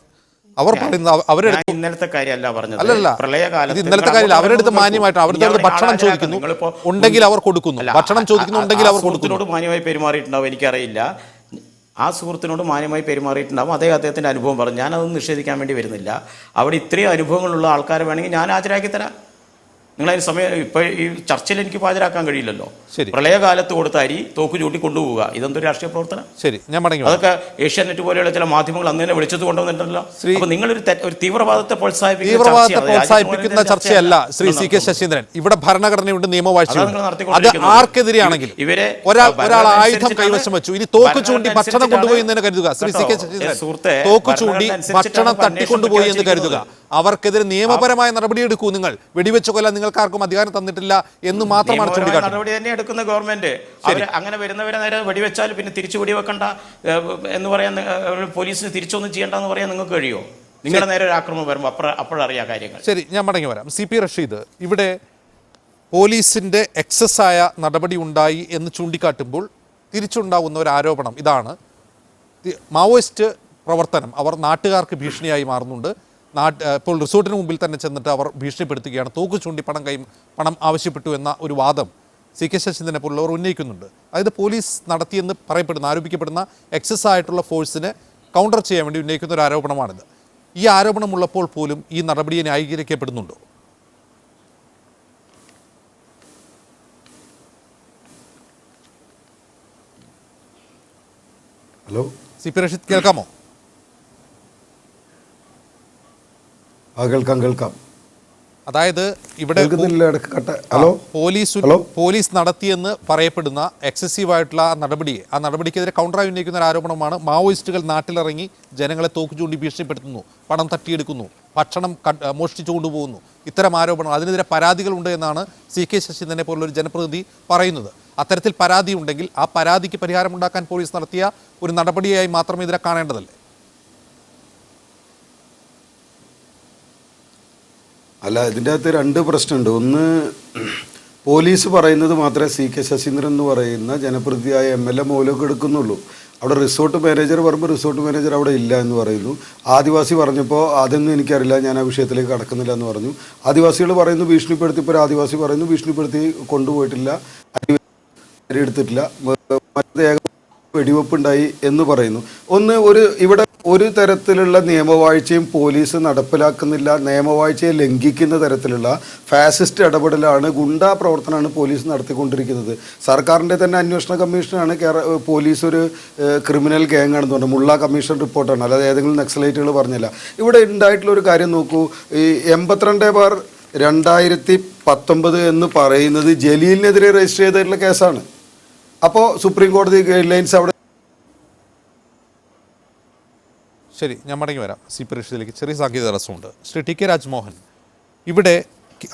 അവർ പറയുന്നത് അവരുടെ ഇന്നലത്തെ കാര്യമല്ല പറഞ്ഞത്. അല്ലല്ല, ഇത് ഇന്നലത്തെ കാര്യമില്ല. അവരെടുത്ത് മാന്യമായിട്ട് അവരുടെ ഭക്ഷണം ചോദിക്കുന്നു, ഉണ്ടെങ്കിൽ അവർ കൊടുക്കുന്നു. ഭക്ഷണം ചോദിക്കുന്നു, ഉണ്ടെങ്കിൽ അവർ കൊടുക്കുന്നു. മാന്യമായി പെരുമാറിയിട്ടുണ്ടാവും, എനിക്കറിയില്ല. ആ സുഹൃത്തിനോട് മാന്യമായി പെരുമാറിയിട്ടുണ്ടാവും. അദ്ദേഹത്തിൻ്റെ അനുഭവം പറഞ്ഞു. ഞാനതൊന്നും നിഷേധിക്കാൻ വേണ്ടി വരുന്നില്ല. അവിടെ ഇത്രയും അനുഭവങ്ങളുള്ള ആൾക്കാരെ വേണമെങ്കിൽ ഞാൻ ഹാജരാക്കി തരാം. നിങ്ങളതിന് സമയം ഇപ്പോൾ ഈ ചർച്ചയിൽ എനിക്ക് ഹാജരാക്കാൻ കഴിയില്ലല്ലോ. പ്രളയകാലത്ത് കൊടുത്ത അരി തോക്ക് ചൂട്ടി കൊണ്ടുപോവുക, ഇതെന്തൊരു രാഷ്ട്രീയ പ്രവർത്തനം? ശരി, ഞാൻ മടങ്ങി. അതൊക്കെ ഏഷ്യാനെറ്റ് പോലെയുള്ള ചില മാധ്യമങ്ങൾ അന്ന് തന്നെ വിളിച്ചത് കൊണ്ടുവന്നിട്ടുണ്ടല്ലോ. അപ്പോൾ നിങ്ങളൊരു തീവ്രവാദത്തെ പ്രോത്സാഹിപ്പിക്കുന്ന ചർച്ചയല്ല ശ്രീ CK ശശീന്ദ്രൻ. ഇവിടെ ഭരണഘടനയുണ്ട്, നിയമവാഴ്ചയുണ്ട്. അത് ആർക്കെതിരെയാണെങ്കിലും ഒരാൾ ആയുധം കൈവശം വെച്ചു, ഇനി തോക്ക് ചൂണ്ടി ഭക്ഷണം കൊണ്ടുപോയി എന്ന് കരുതുക. ശ്രീ CK ശശീന്ദ്രൻ, തോക്ക് ചൂണ്ടി ഭക്ഷണം തട്ടിക്കൊണ്ടുപോയി എന്ന് കരുതുക. അവർക്കെതിരെ നിയമപരമായ നടപടിയെടുക്കൂ. നിങ്ങൾ വെടിവെച്ച് കൊല്ലാൻ നിങ്ങൾക്കാർക്കും അധികാരം തന്നിട്ടില്ല എന്ന് മാത്രമാണ് ചൂണ്ടിക്കാട്ടുന്നത്. നടപടി തന്നെ എടുക്കുന്ന ഗവൺമെന്റ്. അങ്ങനെ വരുന്നവരെ നേരെ വെടിവെച്ചാൽ പിന്നെ തിരിച്ചു വെടിവെക്കണ്ട എന്ന് പറയാൻ, പോലീസിന് തിരിച്ചൊന്നും ചെയ്യണ്ടെന്ന് പറയാൻ നിങ്ങൾക്ക് കഴിയുമോ? നിങ്ങളുടെ നേരെ ഒരു ആക്രമണം വരുമ്പോൾ അപ്പോഴറിയാം കാര്യങ്ങൾ. ശരി, ഞാൻ മടങ്ങി വരാം. CP റഷീദ്, ഇവിടെ പോലീസിൻ്റെ എക്സസ്സായ നടപടി ഉണ്ടായി എന്ന് ചൂണ്ടിക്കാട്ടുമ്പോൾ തിരിച്ചുണ്ടാകുന്ന ഒരു ആരോപണം ഇതാണ്. മാവോയിസ്റ്റ് പ്രവർത്തനം അവർ നാട്ടുകാർക്ക് ഭീഷണിയായി മാറുന്നുണ്ട്. ഇപ്പോൾ റിസോർട്ടിന് മുമ്പിൽ തന്നെ ചെന്നിട്ട് അവർ ഭീഷണിപ്പെടുത്തുകയാണ്, തോക്ക് ചൂണ്ടി പണം ആവശ്യപ്പെട്ടു എന്ന ഒരു വാദം CK ശശീന്ദ്രനെ പോലുള്ളവർ ഉന്നയിക്കുന്നുണ്ട്. അതായത് പോലീസ് നടത്തിയെന്ന് ആരോപിക്കപ്പെടുന്ന എക്സസ് ആയിട്ടുള്ള ഫോഴ്സിനെ കൗണ്ടർ ചെയ്യാൻ വേണ്ടി ഉന്നയിക്കുന്ന ഒരു ആരോപണമാണിത്. ഈ ആരോപണമുള്ളപ്പോൾ പോലും ഈ നടപടിയെ ന്യായീകരിക്കപ്പെടുന്നുണ്ടോ? ഹലോ CP റഷീദ് കേൾക്കാമോ? കേൾക്കാം. അതായത് ഇവിടെ ഹലോ പോലീസ് നടത്തിയെന്ന് പറയപ്പെടുന്ന എക്സസീവായിട്ടുള്ള ആ നടപടിക്കെതിരെ കൗണ്ടറായി ഉന്നയിക്കുന്ന ഒരു ആരോപണമാണ് മാവോയിസ്റ്റുകൾ നാട്ടിലിറങ്ങി ജനങ്ങളെ തോക്ക് ചൂണ്ടി ഭീഷണിപ്പെടുത്തുന്നു, പണം തട്ടിയെടുക്കുന്നു, ഭക്ഷണം മോഷ്ടിച്ചു കൊണ്ടുപോകുന്നു. ഇത്തരം ആരോപണം, അതിനെതിരെ പരാതികളുണ്ട് എന്നാണ് CK ശശീന്ദ്രനെ പോലുള്ള ഒരു ജനപ്രതിനിധി പറയുന്നത്. അത്തരത്തിൽ പരാതി ഉണ്ടെങ്കിൽ ആ പരാതിക്ക് പരിഹാരമുണ്ടാക്കാൻ പോലീസ് നടത്തിയ ഒരു നടപടിയായി മാത്രമേ ഇതിനെ കാണേണ്ടതല്ലേ? അല്ല, ഇതിൻ്റെ അകത്ത് രണ്ട് പ്രശ്നമുണ്ട്. ഒന്ന്, പോലീസ് പറയുന്നത് മാത്രമേ CK ശശീന്ദ്രൻ എന്ന് പറയുന്ന ജനപ്രതിയായ MLA മൂലമൊക്കെ എടുക്കുന്നുള്ളൂ. അവിടെ റിസോർട്ട് മാനേജർ പറയുമ്പോൾ റിസോർട്ട് മാനേജർ അവിടെ ഇല്ല എന്ന് പറയുന്നു. ആദിവാസി പറഞ്ഞപ്പോൾ അതൊന്നും എനിക്കറിയില്ല, ഞാൻ ആ വിഷയത്തിലേക്ക് കടക്കുന്നില്ല എന്ന് പറഞ്ഞു. ആദിവാസികൾ പറയുന്നു ഭീഷണിപ്പെടുത്തി, ഇപ്പോൾ ഒരു ആദിവാസി പറയുന്നു ഭീഷണിപ്പെടുത്തി കൊണ്ടുപോയിട്ടില്ല, എടുത്തിട്ടില്ല, വെടിവെപ്പുണ്ടായി എന്ന് പറയുന്നു. ഇവിടെ ഒരു തരത്തിലുള്ള നിയമവാഴ്ചയും പോലീസ് നടപ്പിലാക്കുന്നില്ല. നിയമവാഴ്ചയെ ലംഘിക്കുന്ന തരത്തിലുള്ള ഫാസിസ്റ്റ് ഇടപെടലാണ്, ഗുണ്ടാ പ്രവർത്തനമാണ് പോലീസ് നടത്തിക്കൊണ്ടിരിക്കുന്നത്. സർക്കാരിൻ്റെ തന്നെ അന്വേഷണ കമ്മീഷനാണ് പോലീസ് ഒരു ക്രിമിനൽ ഗ്യാങ് ആണെന്ന് പറഞ്ഞത്. മുള്ള കമ്മീഷൻ റിപ്പോർട്ടാണ്, അല്ലാതെ ഏതെങ്കിലും നക്സലൈറ്റുകൾ പറഞ്ഞില്ല. ഇവിടെ ഉണ്ടായിട്ടുള്ള ഒരു കാര്യം നോക്കൂ, ഈ 82/2019 എന്ന് പറയുന്നത് ജലീലിനെതിരെ രജിസ്റ്റർ ചെയ്തിട്ടുള്ള കേസാണ്. അപ്പോൾ സുപ്രീം കോടതി ഗൈഡ് ലൈൻസ് അവിടെ. ശരി, ഞാൻ മടങ്ങി വരാം CP റഷീദിലേക്ക്. ചെറിയ സാങ്കേതിക തടസ്സമുണ്ട്. ശ്രീ TK രാജ്മോഹൻ, ഇവിടെ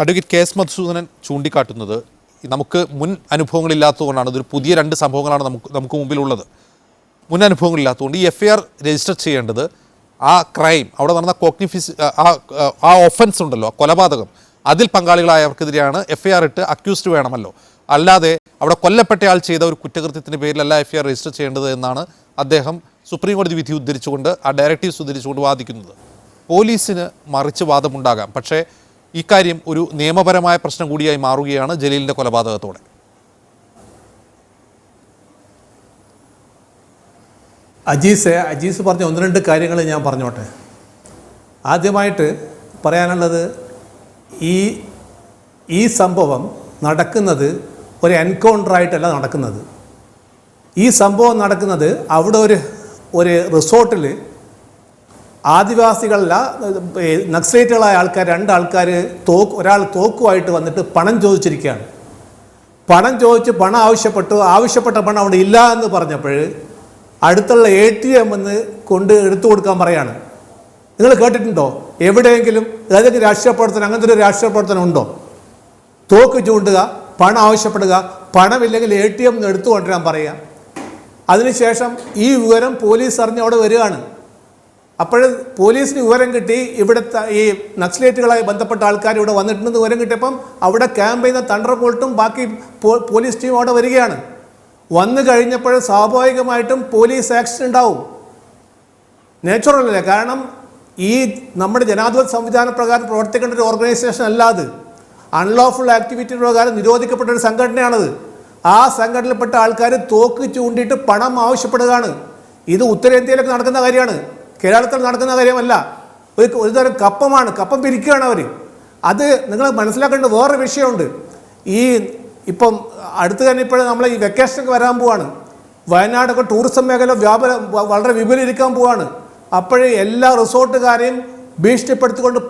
അഡ്വക്കേറ്റ് KS മധുസൂദനൻ ചൂണ്ടിക്കാട്ടുന്നത് നമുക്ക് മുൻ അനുഭവങ്ങളില്ലാത്തതുകൊണ്ടാണ്. ഇതൊരു പുതിയ 2 സംഭവങ്ങളാണ് നമുക്ക് മുമ്പിലുള്ളത്. മുൻ അനുഭവങ്ങളില്ലാത്തതുകൊണ്ട് ഈ FIR രജിസ്റ്റർ ചെയ്യേണ്ടത് ആ ക്രൈം, അവിടെ നടന്ന ആ ഒഫൻസ് ഉണ്ടല്ലോ, കൊലപാതകം, അതിൽ പങ്കാളികളായവർക്കെതിരെയാണ് FIR ഇട്ട് അക്യൂസ്ഡ് വേണമല്ലോ. അല്ലാതെ അവിടെ കൊല്ലപ്പെട്ടയാൾ ചെയ്ത ഒരു കുറ്റകൃത്യത്തിൻ്റെ പേരിലല്ല FIR രജിസ്റ്റർ ചെയ്യേണ്ടത് എന്നാണ് അദ്ദേഹം സുപ്രീം കോടതി വിധി ഉദ്ധരിച്ചുകൊണ്ട്, ആ ഡയറക്റ്റീവ്സ് ഉദ്ധരിച്ചുകൊണ്ട് വാദിക്കുന്നത്. പോലീസിന് മറിച്ച് വാദമുണ്ടാകാം, പക്ഷേ ഇക്കാര്യം ഒരു നിയമപരമായ പ്രശ്നം കൂടിയായി മാറുകയാണ് ജലീലിൻ്റെ കൊലപാതകത്തോടെ. അജീസ് പറഞ്ഞ 1-2 കാര്യങ്ങൾ ഞാൻ പറഞ്ഞോട്ടെ. ആദ്യമായിട്ട് പറയാനുള്ളത്, ഈ സംഭവം നടക്കുന്നത് ഒരു എൻകൗണ്ടറായിട്ടല്ല നടക്കുന്നത്. ഈ സംഭവം നടക്കുന്നത് അവിടെ ഒരു റിസോർട്ടിൽ ആദിവാസികളല്ല, നക്സലേറ്റുകളായ ആൾക്കാർ, 2 ആൾക്കാർ ഒരാൾ തോക്കുമായിട്ട് വന്നിട്ട് പണം ചോദിച്ചിരിക്കുകയാണ്. പണം ചോദിച്ച് പണം ആവശ്യപ്പെട്ട പണം അവിടെ ഇല്ല എന്ന് പറഞ്ഞപ്പോൾ അടുത്തുള്ള ATM എന്ന് എടുത്തു കൊടുക്കാൻ പറയാണ്. നിങ്ങൾ കേട്ടിട്ടുണ്ടോ എവിടെയെങ്കിലും ഏതെങ്കിലും രാഷ്ട്രീയ പ്രവർത്തനം, അങ്ങനത്തെ ഒരു രാഷ്ട്രീയ പ്രവർത്തനം ഉണ്ടോ? തോക്ക് ചൂണ്ടുക, പണം ആവശ്യപ്പെടുക, പണമില്ലെങ്കിൽ ATM എന്ന് എടുത്തു കൊണ്ടുവരാൻ പറയുക. അതിനുശേഷം ഈ വിവരം പോലീസ് അറിഞ്ഞ് അവിടെ വരികയാണ്. അപ്പോൾ പോലീസിന് വിവരം കിട്ടി, ഇവിടുത്തെ ഈ നക്സലേറ്റുകളായി ബന്ധപ്പെട്ട ആൾക്കാർ ഇവിടെ വന്നിട്ടുണ്ടെന്ന് വിവരം കിട്ടിയപ്പം അവിടെ ക്യാമ്പ് ചെയ്യുന്ന തണ്ടർ ബോൾട്ടും ബാക്കി പോലീസ് ടീം അവിടെ വരികയാണ്. വന്നു കഴിഞ്ഞപ്പോൾ സ്വാഭാവികമായിട്ടും പോലീസ് ആക്ഷൻ ഉണ്ടാവും, നാച്ചുറലല്ലേ. കാരണം ഈ നമ്മുടെ ജനാധിപത്യ സംവിധാന പ്രകാരം പ്രവർത്തിക്കേണ്ട ഒരു ഓർഗനൈസേഷൻ അല്ലാതെ അൺലോഫുൾ ആക്ടിവിറ്റി പ്രകാരം നിരോധിക്കപ്പെട്ട ഒരു സംഘടനയാണത്. ആ സംഘടനയിൽപ്പെട്ട ആൾക്കാർ തോക്ക് ചൂണ്ടിയിട്ട് പണം ആവശ്യപ്പെടുകയാണ്. ഇത് ഉത്തരേന്ത്യയിലൊക്കെ നടക്കുന്ന കാര്യമാണ്, കേരളത്തിൽ നടക്കുന്ന കാര്യമല്ല. ഒരു തരം കപ്പം പിരിക്കുകയാണ് അവർ. അത് നിങ്ങൾ മനസ്സിലാക്കേണ്ട വേറൊരു വിഷയമുണ്ട്. ഇപ്പം അടുത്ത് തന്നെ നമ്മൾ ഈ വെക്കേഷനൊക്കെ വരാൻ പോവാണ്. വയനാടൊക്കെ ടൂറിസം മേഖല വളരെ വിപുലീകരിക്കാൻ പോവാണ്. അപ്പോഴേ എല്ലാ റിസോർട്ടുകാരെയും ഭീഷണിപ്പെടുത്തിക്കൊണ്ട്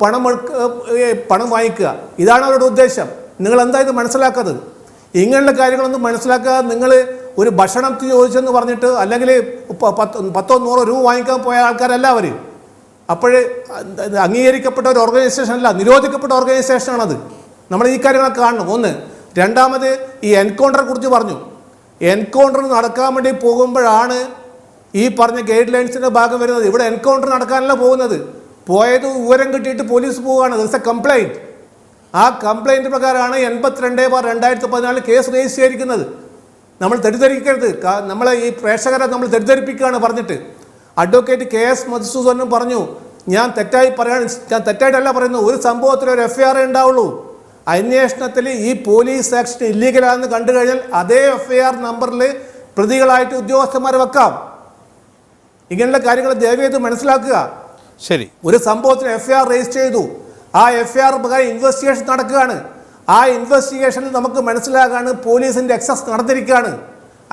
പണം വാങ്ങിക്കുക, ഇതാണ് അവരുടെ ഉദ്ദേശം. നിങ്ങൾ എന്താ ഇത് മനസ്സിലാക്കാത്തത്? ഇങ്ങനെയുള്ള കാര്യങ്ങളൊന്നും മനസ്സിലാക്കാതെ നിങ്ങൾ ഒരു ഭക്ഷണത്തിന് ചോദിച്ചെന്ന് പറഞ്ഞിട്ട്, അല്ലെങ്കിൽ 10-100 രൂപ വാങ്ങിക്കാൻ പോയ ആൾക്കാരല്ല അവർ. അപ്പോഴേ അംഗീകരിക്കപ്പെട്ട ഒരു ഓർഗനൈസേഷൻ അല്ല, നിരോധിക്കപ്പെട്ട ഓർഗനൈസേഷനാണത്. നമ്മൾ ഈ കാര്യങ്ങളൊക്കെ കാണണം. ഒന്ന്. രണ്ടാമത്, ഈ എൻകൗണ്ടറെ കുറിച്ച് പറഞ്ഞു. എൻകൗണ്ടർ നടക്കാൻ വേണ്ടി പോകുമ്പോഴാണ് ഈ പറഞ്ഞ ഗൈഡ് ലൈൻസിൻ്റെ ഭാഗം വരുന്നത്. ഇവിടെ എൻകൗണ്ടർ നടക്കാനല്ല പോകുന്നത്. പോയത് വിവരം കിട്ടിയിട്ട് പോലീസ് പോവുകയാണ്. ദർസ് എ കംപ്ലൈൻറ്റ്. ആ കംപ്ലൈൻറ്റ് പ്രകാരമാണ് 82/2014 കേസ് രജിസ്റ്റർ ചെയ്തിരിക്കുന്നത്. നമ്മൾ തെറ്റിദ്ധരിക്കരുത്. നമ്മളെ ഈ പ്രേക്ഷകരെ നമ്മൾ തെറ്റിദ്ധരിപ്പിക്കുകയാണ് പറഞ്ഞിട്ട്. അഡ്വക്കേറ്റ് KS മധുസൂദനും പറഞ്ഞു, ഞാൻ തെറ്റായിട്ടല്ല പറയുന്നത്, ഒരു സംഭവത്തിൽ ഒരു FIR ഉണ്ടാവുള്ളൂ. അന്വേഷണത്തിൽ ഈ പോലീസ് ആക്ഷൻ ഇല്ലീഗലാണെന്ന് കണ്ടു കഴിഞ്ഞാൽ അതേ FIR നമ്പറിൽ പ്രതികളായിട്ട് ഉദ്യോഗസ്ഥന്മാരെ വെക്കാം. ഇങ്ങനെയുള്ള കാര്യങ്ങൾ ദയവേത് മനസ്സിലാക്കുക. ശരി, ഒരു സംഭവത്തിന് FIR രജിസ്റ്റർ ചെയ്തു, ആ FIR പ്രകാരം ഇൻവെസ്റ്റിഗേഷൻ നടക്കുകയാണ്. ആ ഇൻവെസ്റ്റിഗേഷനിൽ നമുക്ക് മനസ്സിലാക്കാണ് പോലീസിന്റെ എക്സസ് നടന്നിരിക്കുകയാണ്.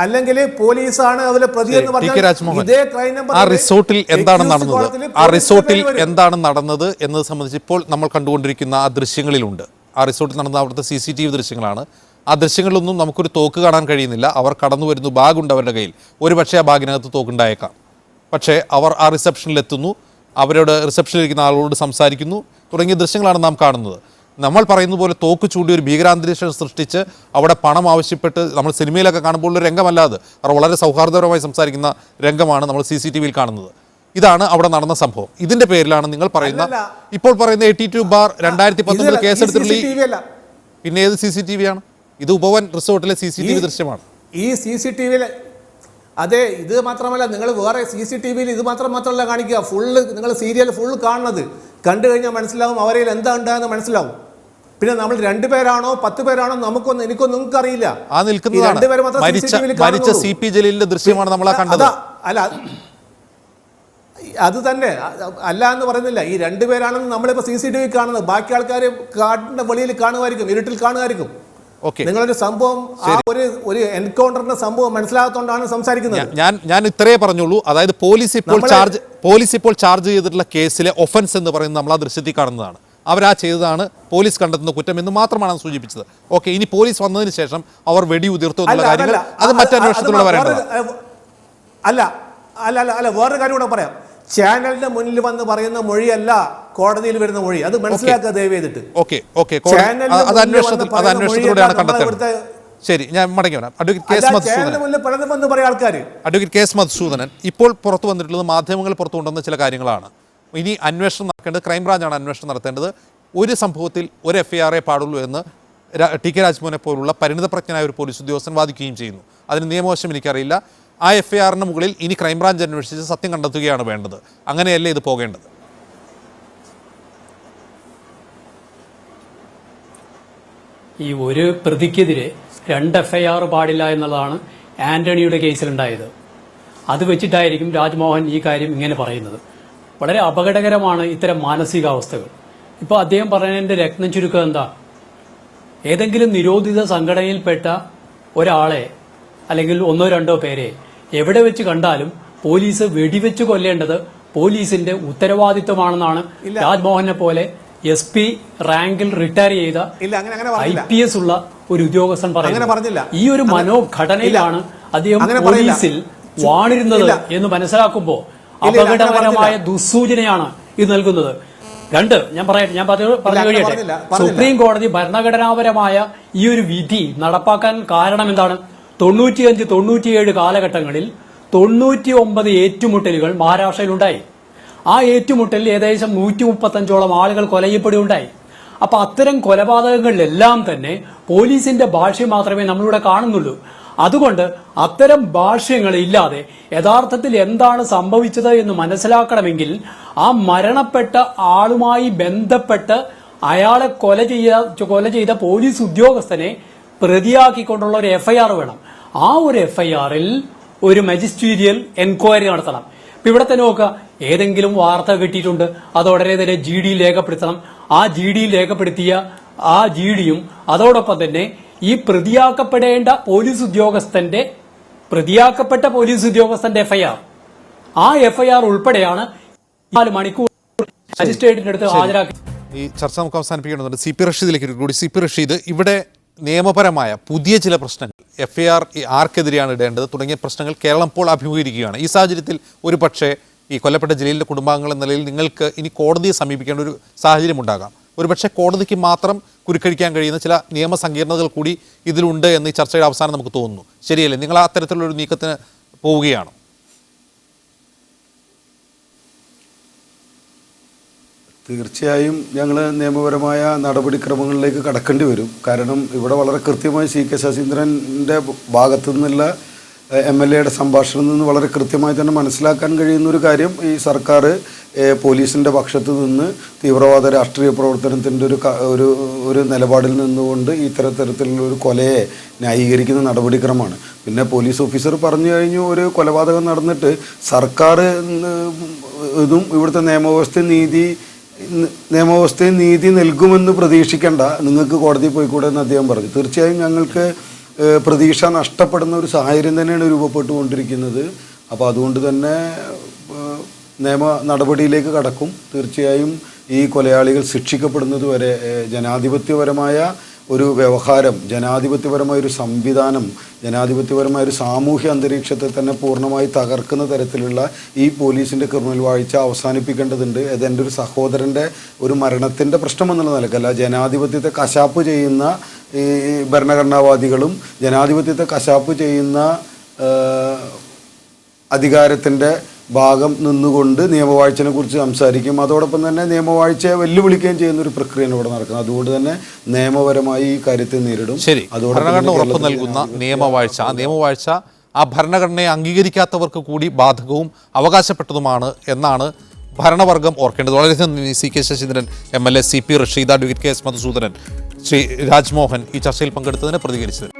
അല്ലെങ്കിൽ പോലീസാണ് അതിലെ പ്രതി എന്ന് പറഞ്ഞാൽ ഇതേ ക്രൈം നമ്പർ ആ റിസോർട്ടിൽ എന്താണ് നടന്നത്, ആ റിസോർട്ടിൽ എന്താണ് നടന്നത് എന്നത് സംബന്ധിച്ച് ഇപ്പോൾ നമ്മൾ കണ്ടുകൊണ്ടിരിക്കുന്ന ആ ദൃശ്യങ്ങളിലുണ്ട്. ആ റിസോർട്ടിൽ നടന്ന അവിടുത്തെ CCTV ദൃശ്യങ്ങളാണ്. ആ ദൃശ്യങ്ങളിലൊന്നും നമുക്കൊരു തോക്ക് കാണാൻ കഴിയുന്നില്ല. അവർ കടന്നു വരുന്നു, ബാഗുണ്ട് അവരുടെ കയ്യിൽ. ഒരു പക്ഷേ ആ ബാഗിനകത്ത് തോക്കുണ്ടായേക്കാം. പക്ഷേ അവർ ആ റിസപ്ഷനിലെത്തുന്നു, അവരോട് റിസപ്ഷനിലിരിക്കുന്ന ആളോട് സംസാരിക്കുന്നു തുടങ്ങിയ ദൃശ്യങ്ങളാണ് നാം കാണുന്നത്. നമ്മൾ പറയുന്ന പോലെ തോക്ക് ചൂണ്ടി ഒരു ഭീകരാന്തരീക്ഷം സൃഷ്ടിച്ച് അവിടെ പണം ആവശ്യപ്പെട്ട് നമ്മൾ സിനിമയിലൊക്കെ കാണുമ്പോൾ ഒരു രംഗമല്ലാതെ അവർ വളരെ സൗഹാർദ്ദപരമായി സംസാരിക്കുന്ന രംഗമാണ് നമ്മൾ CCTV യിൽ കാണുന്നത്. ഇതാണ് അവിടെ നടന്ന സംഭവം. ഇതിന്റെ പേരിലാണ് നിങ്ങൾ പറയുന്ന ഇപ്പോൾ പറയുന്ന 82/2019 കേസെടുത്തിട്ടുള്ള പിന്നെ ഏത് CCTV ആണ്? ഇത് ഉപവൻ റിസോർട്ടിലെ CCTV ദൃശ്യമാണ്. ഈ CCTV അതെ, ഇത് മാത്രമല്ല, നിങ്ങൾ വേറെ CCTV ഇത് മാത്രമല്ല കാണിക്കുക. ഫുള്ള് നിങ്ങൾ സീരിയൽ ഫുള്ള് കാണുന്നത് കണ്ടു കഴിഞ്ഞാൽ മനസ്സിലാവും അവരിൽ എന്താ ഉണ്ടായെന്ന് മനസ്സിലാവും. പിന്നെ നമ്മൾ 2 പേരാണോ 10 പേരാണോ എനിക്കൊന്നും നിങ്ങൾക്ക് അറിയില്ല. ആ നിൽക്കുന്നതാണ് മരിച്ച CP ജലീലിന്റെ ദൃശ്യമാണ് നമ്മൾ കണ്ടത്. അല്ല, അത് തന്നെ അല്ല എന്ന് പറയുന്നില്ല. ഈ 2 പേരാണെന്ന് നമ്മളിപ്പോൾ CCTV കാണുന്നത്. ബാക്കി ആൾക്കാർ കാട്ടിന്റെ വെളിയിൽ കാണുമായിരിക്കും, ഇരുട്ടിൽ കാണുമായിരിക്കും. നിങ്ങളൊരു സംഭവം ഒരു എൻകൗണ്ടറിന്റെ സംഭവം മനസ്സിലാകാത്തോണ്ടാണ് സംസാരിക്കുന്നത്. ഞാൻ ഇത്രയേ പറഞ്ഞുള്ളൂ. അതായത് പോലീസ് ഇപ്പോൾ ചാർജ് ചെയ്തിട്ടുള്ള കേസിലെ ഒഫൻസ് എന്ന് പറയുന്നത് നമ്മൾ ആ ദൃശ്യത്തിൽ കാണുന്നതാണ്. അവരാ ചെയ്തതാണ് പോലീസ് കണ്ടെത്തുന്ന കുറ്റം എന്ന് മാത്രമാണ് സൂചിപ്പിച്ചത്. ഓക്കെ, ഇനി പോലീസ് വന്നതിന് ശേഷം അവർ വെടിയുതിർത്തു എന്നുള്ള കാര്യങ്ങൾ അത് മറ്റന്വേഷണത്തിലൂടെ വരേണ്ടത്. അല്ല, വേറൊരു കാര്യം കൂടെ പറയാം. ചാനലിന്റെ മുന്നിൽ വന്ന് പറയുന്ന മൊഴിയല്ല കോടതിയിൽ വരുന്ന മൊഴി. അത് മനസ്സിലാക്കുക ദയവ് ചെയ്തിട്ട്. അന്വേഷണത്തിലൂടെയാണ് കണ്ടെത്തേണ്ടത്. ശരി, ഞാൻ മടങ്ങി വരാം. അഡ്വക്കേറ്റ് KS മധുസൂദനൻ, ഇപ്പോൾ പുറത്തു വന്നിട്ടുള്ളത് മാധ്യമങ്ങൾ പുറത്തു കൊണ്ടുവന്ന ചില കാര്യങ്ങളാണ്. ഇനി അന്വേഷണം നടക്കേണ്ടത് ക്രൈംബ്രാഞ്ചാണ് അന്വേഷണം നടത്തേണ്ടത്. ഒരു സംഭവത്തിൽ ഒരു FIR പാടുള്ളൂ എന്ന് TK രാജ്മോഹനെ പോലുള്ള പരിണിതപ്രജ്ഞനായ ഒരു പോലീസ് ഉദ്യോഗസ്ഥൻ വാദിക്കുകയും ചെയ്യുന്നു. അതിന് നിയമവശം എനിക്കറിയില്ല. ആ FIRന് മുകളിൽ ഇനി ക്രൈംബ്രാഞ്ച് അന്വേഷിച്ച് സത്യം കണ്ടെത്തുകയാണ് വേണ്ടത്. അങ്ങനെയല്ലേ ഇത് പോകേണ്ടത്? ഈ ഒരു പ്രതിക്കെതിരെ 2 FIR പാടില്ല എന്നുള്ളതാണ് ആന്റണിയുടെ കേസിലുണ്ടായത്. അത് വെച്ചിട്ടായിരിക്കും രാജ്മോഹൻ ഈ കാര്യം ഇങ്ങനെ പറയുന്നത്. വളരെ അപകടകരമാണ് ഇത്തരം മാനസികാവസ്ഥകൾ. ഇപ്പോൾ അദ്ദേഹം പറയുന്നതിൻ്റെ രത്നം ചുരുക്കം എന്താ? ഏതെങ്കിലും നിരോധിത സംഘടനയിൽപ്പെട്ട ഒരാളെ അല്ലെങ്കിൽ 1-2 പേരെ എവിടെ വെച്ച് കണ്ടാലും പോലീസ് വെടിവെച്ച് കൊല്ലേണ്ടത് പോലീസിന്റെ ഉത്തരവാദിത്വമാണെന്നാണ് രാജ്മോഹനെ പോലെ SP റാങ്കിൽ റിട്ടയർ ചെയ്ത IPS ഉള്ള ഒരു ഉദ്യോഗസ്ഥൻ പറയുന്നത്. ഈ ഒരു മനോഘടനയിലാണ് അദ്ദേഹം പോലീസിൽ വാണിരുന്നത് എന്ന് മനസ്സിലാക്കുമ്പോൾ അപകടകരമായ ദുസ്സൂചനയാണ് ഇത് നൽകുന്നത്. 2, ഞാൻ പറഞ്ഞു കഴിയട്ടെ. സുപ്രീം കോടതി ഭരണഘടനാപരമായ ഈ ഒരു വിധി നടപ്പാക്കാൻ കാരണം എന്താണ്? 95-97 കാലഘട്ടങ്ങളിൽ 99 ഏറ്റുമുട്ടലുകൾ മഹാരാഷ്ട്രയിലുണ്ടായി. ആ ഏറ്റുമുട്ടലിൽ ഏകദേശം 135ഓളം ആളുകൾ കൊലയപ്പെടുകയുണ്ടായി. അപ്പൊ അത്തരം കൊലപാതകങ്ങളിലെല്ലാം തന്നെ പോലീസിന്റെ ഭാഷ്യം മാത്രമേ നമ്മളിവിടെ കാണുന്നുള്ളൂ. അതുകൊണ്ട് അത്തരം ഭാഷ്യങ്ങളില്ലാതെ യഥാർത്ഥത്തിൽ എന്താണ് സംഭവിച്ചത് എന്ന് മനസ്സിലാക്കണമെങ്കിൽ ആ മരണപ്പെട്ട ആളുമായി ബന്ധപ്പെട്ട് അയാളെ കൊല ചെയ്ത പോലീസ് ഉദ്യോഗസ്ഥനെ പ്രതിയാക്കിക്കൊണ്ടുള്ള ഒരു FIR വേണം. ആ ഒരു FIRൽ ഒരു മജിസ്റ്റീരിയൽ എൻക്വയറി നടത്തണം. ഇപ്പൊ ഇവിടെ തന്നെ നോക്കുക, ഏതെങ്കിലും വാർത്ത കിട്ടിയിട്ടുണ്ട്, അത് ഉടനെ തന്നെ GD രേഖപ്പെടുത്തണം. ആ GD രേഖപ്പെടുത്തിയ ആ GDയും അതോടൊപ്പം തന്നെ ഈ പ്രതിയാക്കപ്പെട്ട പോലീസ് ഉദ്യോഗസ്ഥന്റെ FIR, ആ FIR ഉൾപ്പെടെയാണ് 4 മണിക്കൂർ മജിസ്ട്രേറ്റിന്റെ അടുത്ത് ഹാജരാക്കി. ഈ ചർച്ച നമുക്ക് അവസാനിപ്പിക്കേണ്ടതുണ്ട്. CP റഷീദിലേക്ക് കൂടി. CP റഷീദ്, ഇവിടെ നിയമപരമായ പുതിയ ചില പ്രശ്നങ്ങൾ, FIR ആർക്കെതിരെയാണ് ഇടേണ്ടത് തുടങ്ങിയ പ്രശ്നങ്ങൾ കേരളം ഇപ്പോൾ അഭിമുഖീകരിക്കുകയാണ്. ഈ സാഹചര്യത്തിൽ ഒരു പക്ഷേ ഈ കൊല്ലപ്പെട്ട ജലീലിൻ്റെ കുടുംബാംഗങ്ങൾ എന്ന നിലയിൽ നിങ്ങൾക്ക് ഇനി കോടതിയെ സമീപിക്കേണ്ട ഒരു സാഹചര്യം ഉണ്ടാകാം. ഒരുപക്ഷെ കോടതിക്ക് മാത്രം കുരുക്കഴിക്കാൻ കഴിയുന്ന ചില നിയമസങ്കീർണതകൾ കൂടി ഇതിലുണ്ട് എന്ന് ഈ ചർച്ചയുടെ അവസാനം നമുക്ക് തോന്നുന്നു. ശരിയല്ലേ? നിങ്ങൾ ആ തരത്തിലുള്ളൊരു നീക്കത്തിന് പോവുകയാണ്? തീർച്ചയായും ഞങ്ങൾ നിയമപരമായ നടപടിക്രമങ്ങളിലേക്ക് കടക്കേണ്ടി വരും. കാരണം ഇവിടെ വളരെ കൃത്യമായി CK ശശീന്ദ്രൻ്റെ ഭാഗത്തു നിന്നുള്ള MLA സംഭാഷണത്തിൽ നിന്ന് വളരെ കൃത്യമായി തന്നെ മനസ്സിലാക്കാൻ കഴിയുന്ന ഒരു കാര്യം, ഈ സർക്കാർ പോലീസിൻ്റെ പക്ഷത്ത് നിന്ന് തീവ്രവാദ രാഷ്ട്രീയ പ്രവർത്തനത്തിൻ്റെ ഒരു നിലപാടിൽ നിന്നുകൊണ്ട് ഇത്തരത്തിലുള്ള ഒരു കൊലയെ ന്യായീകരിക്കുന്ന നടപടിക്രമമാണ്. പിന്നെ പോലീസ് ഓഫീസർ പറഞ്ഞു കഴിഞ്ഞു ഒരു കൊലപാതകം നടന്നിട്ട് സർക്കാർ ഇതും ഇവിടുത്തെ നിയമവ്യവസ്ഥയെ നീതി നൽകുമെന്ന് പ്രതീക്ഷിക്കേണ്ട, നിങ്ങൾക്ക് കോടതിയിൽ പോയിക്കൂടെ എന്ന് അദ്ദേഹം പറഞ്ഞു. തീർച്ചയായും ഞങ്ങൾക്ക് പ്രതീക്ഷ നഷ്ടപ്പെടുന്ന ഒരു സാഹചര്യം തന്നെയാണ് രൂപപ്പെട്ടുകൊണ്ടിരിക്കുന്നത്. അപ്പോൾ അതുകൊണ്ട് തന്നെ നിയമ നടപടിയിലേക്ക് കടക്കും. തീർച്ചയായും ഈ കൊലയാളികൾ ശിക്ഷിക്കപ്പെടുന്നത് വരെ ജനാധിപത്യപരമായ ഒരു വ്യവഹാരം, ജനാധിപത്യപരമായ ഒരു സംവിധാനം, ജനാധിപത്യപരമായ ഒരു സാമൂഹ്യ അന്തരീക്ഷത്തെ തന്നെ പൂർണ്ണമായി തകർക്കുന്ന തരത്തിലുള്ള ഈ പോലീസിൻ്റെ ക്രിമിനൽ വാഴ്ച അവസാനിപ്പിക്കേണ്ടതുണ്ട്. അതെൻ്റെ ഒരു സഹോദരൻ്റെ ഒരു മരണത്തിൻ്റെ പ്രശ്നമെന്നുള്ള നിലക്കല്ല, ജനാധിപത്യത്തെ കശാപ്പ് ചെയ്യുന്ന ഈ ഭരണഘടനാവാദികളും ജനാധിപത്യത്തെ കശാപ്പ് ചെയ്യുന്ന അധികാരത്തിൻ്റെ ഭാഗം നിന്നുകൊണ്ട് നിയമവാഴ്ചയെ കുറിച്ച് സംസാരിക്കും. അതോടൊപ്പം തന്നെ നിയമവാഴ്ചയെ വെല്ലുവിളിക്കുകയും ചെയ്യുന്ന ഒരു പ്രക്രിയയാണ് ഇവിടെ നടക്കുന്നത്. അതുകൊണ്ട് തന്നെ നിയമപരമായി ഈ കാര്യത്തെ നേരിടും. ശരി, ഭരണഘടന ഉറപ്പു നൽകുന്ന നിയമവാഴ്ച, ആ നിയമവാഴ്ച ആ ഭരണഘടനയെ അംഗീകരിക്കാത്തവർക്ക് കൂടി ബാധകവും അവകാശപ്പെട്ടതുമാണ് എന്നാണ് ഭരണവർഗം ഓർക്കേണ്ടത്. വളരെയധികം CK Saseendran MLA, CP Rasheed, advocate KS Madhusoodanan, Sri Rajmohan ഈ ചർച്ചയിൽ പങ്കെടുത്തതിന് പ്രതികരിച്ചത്.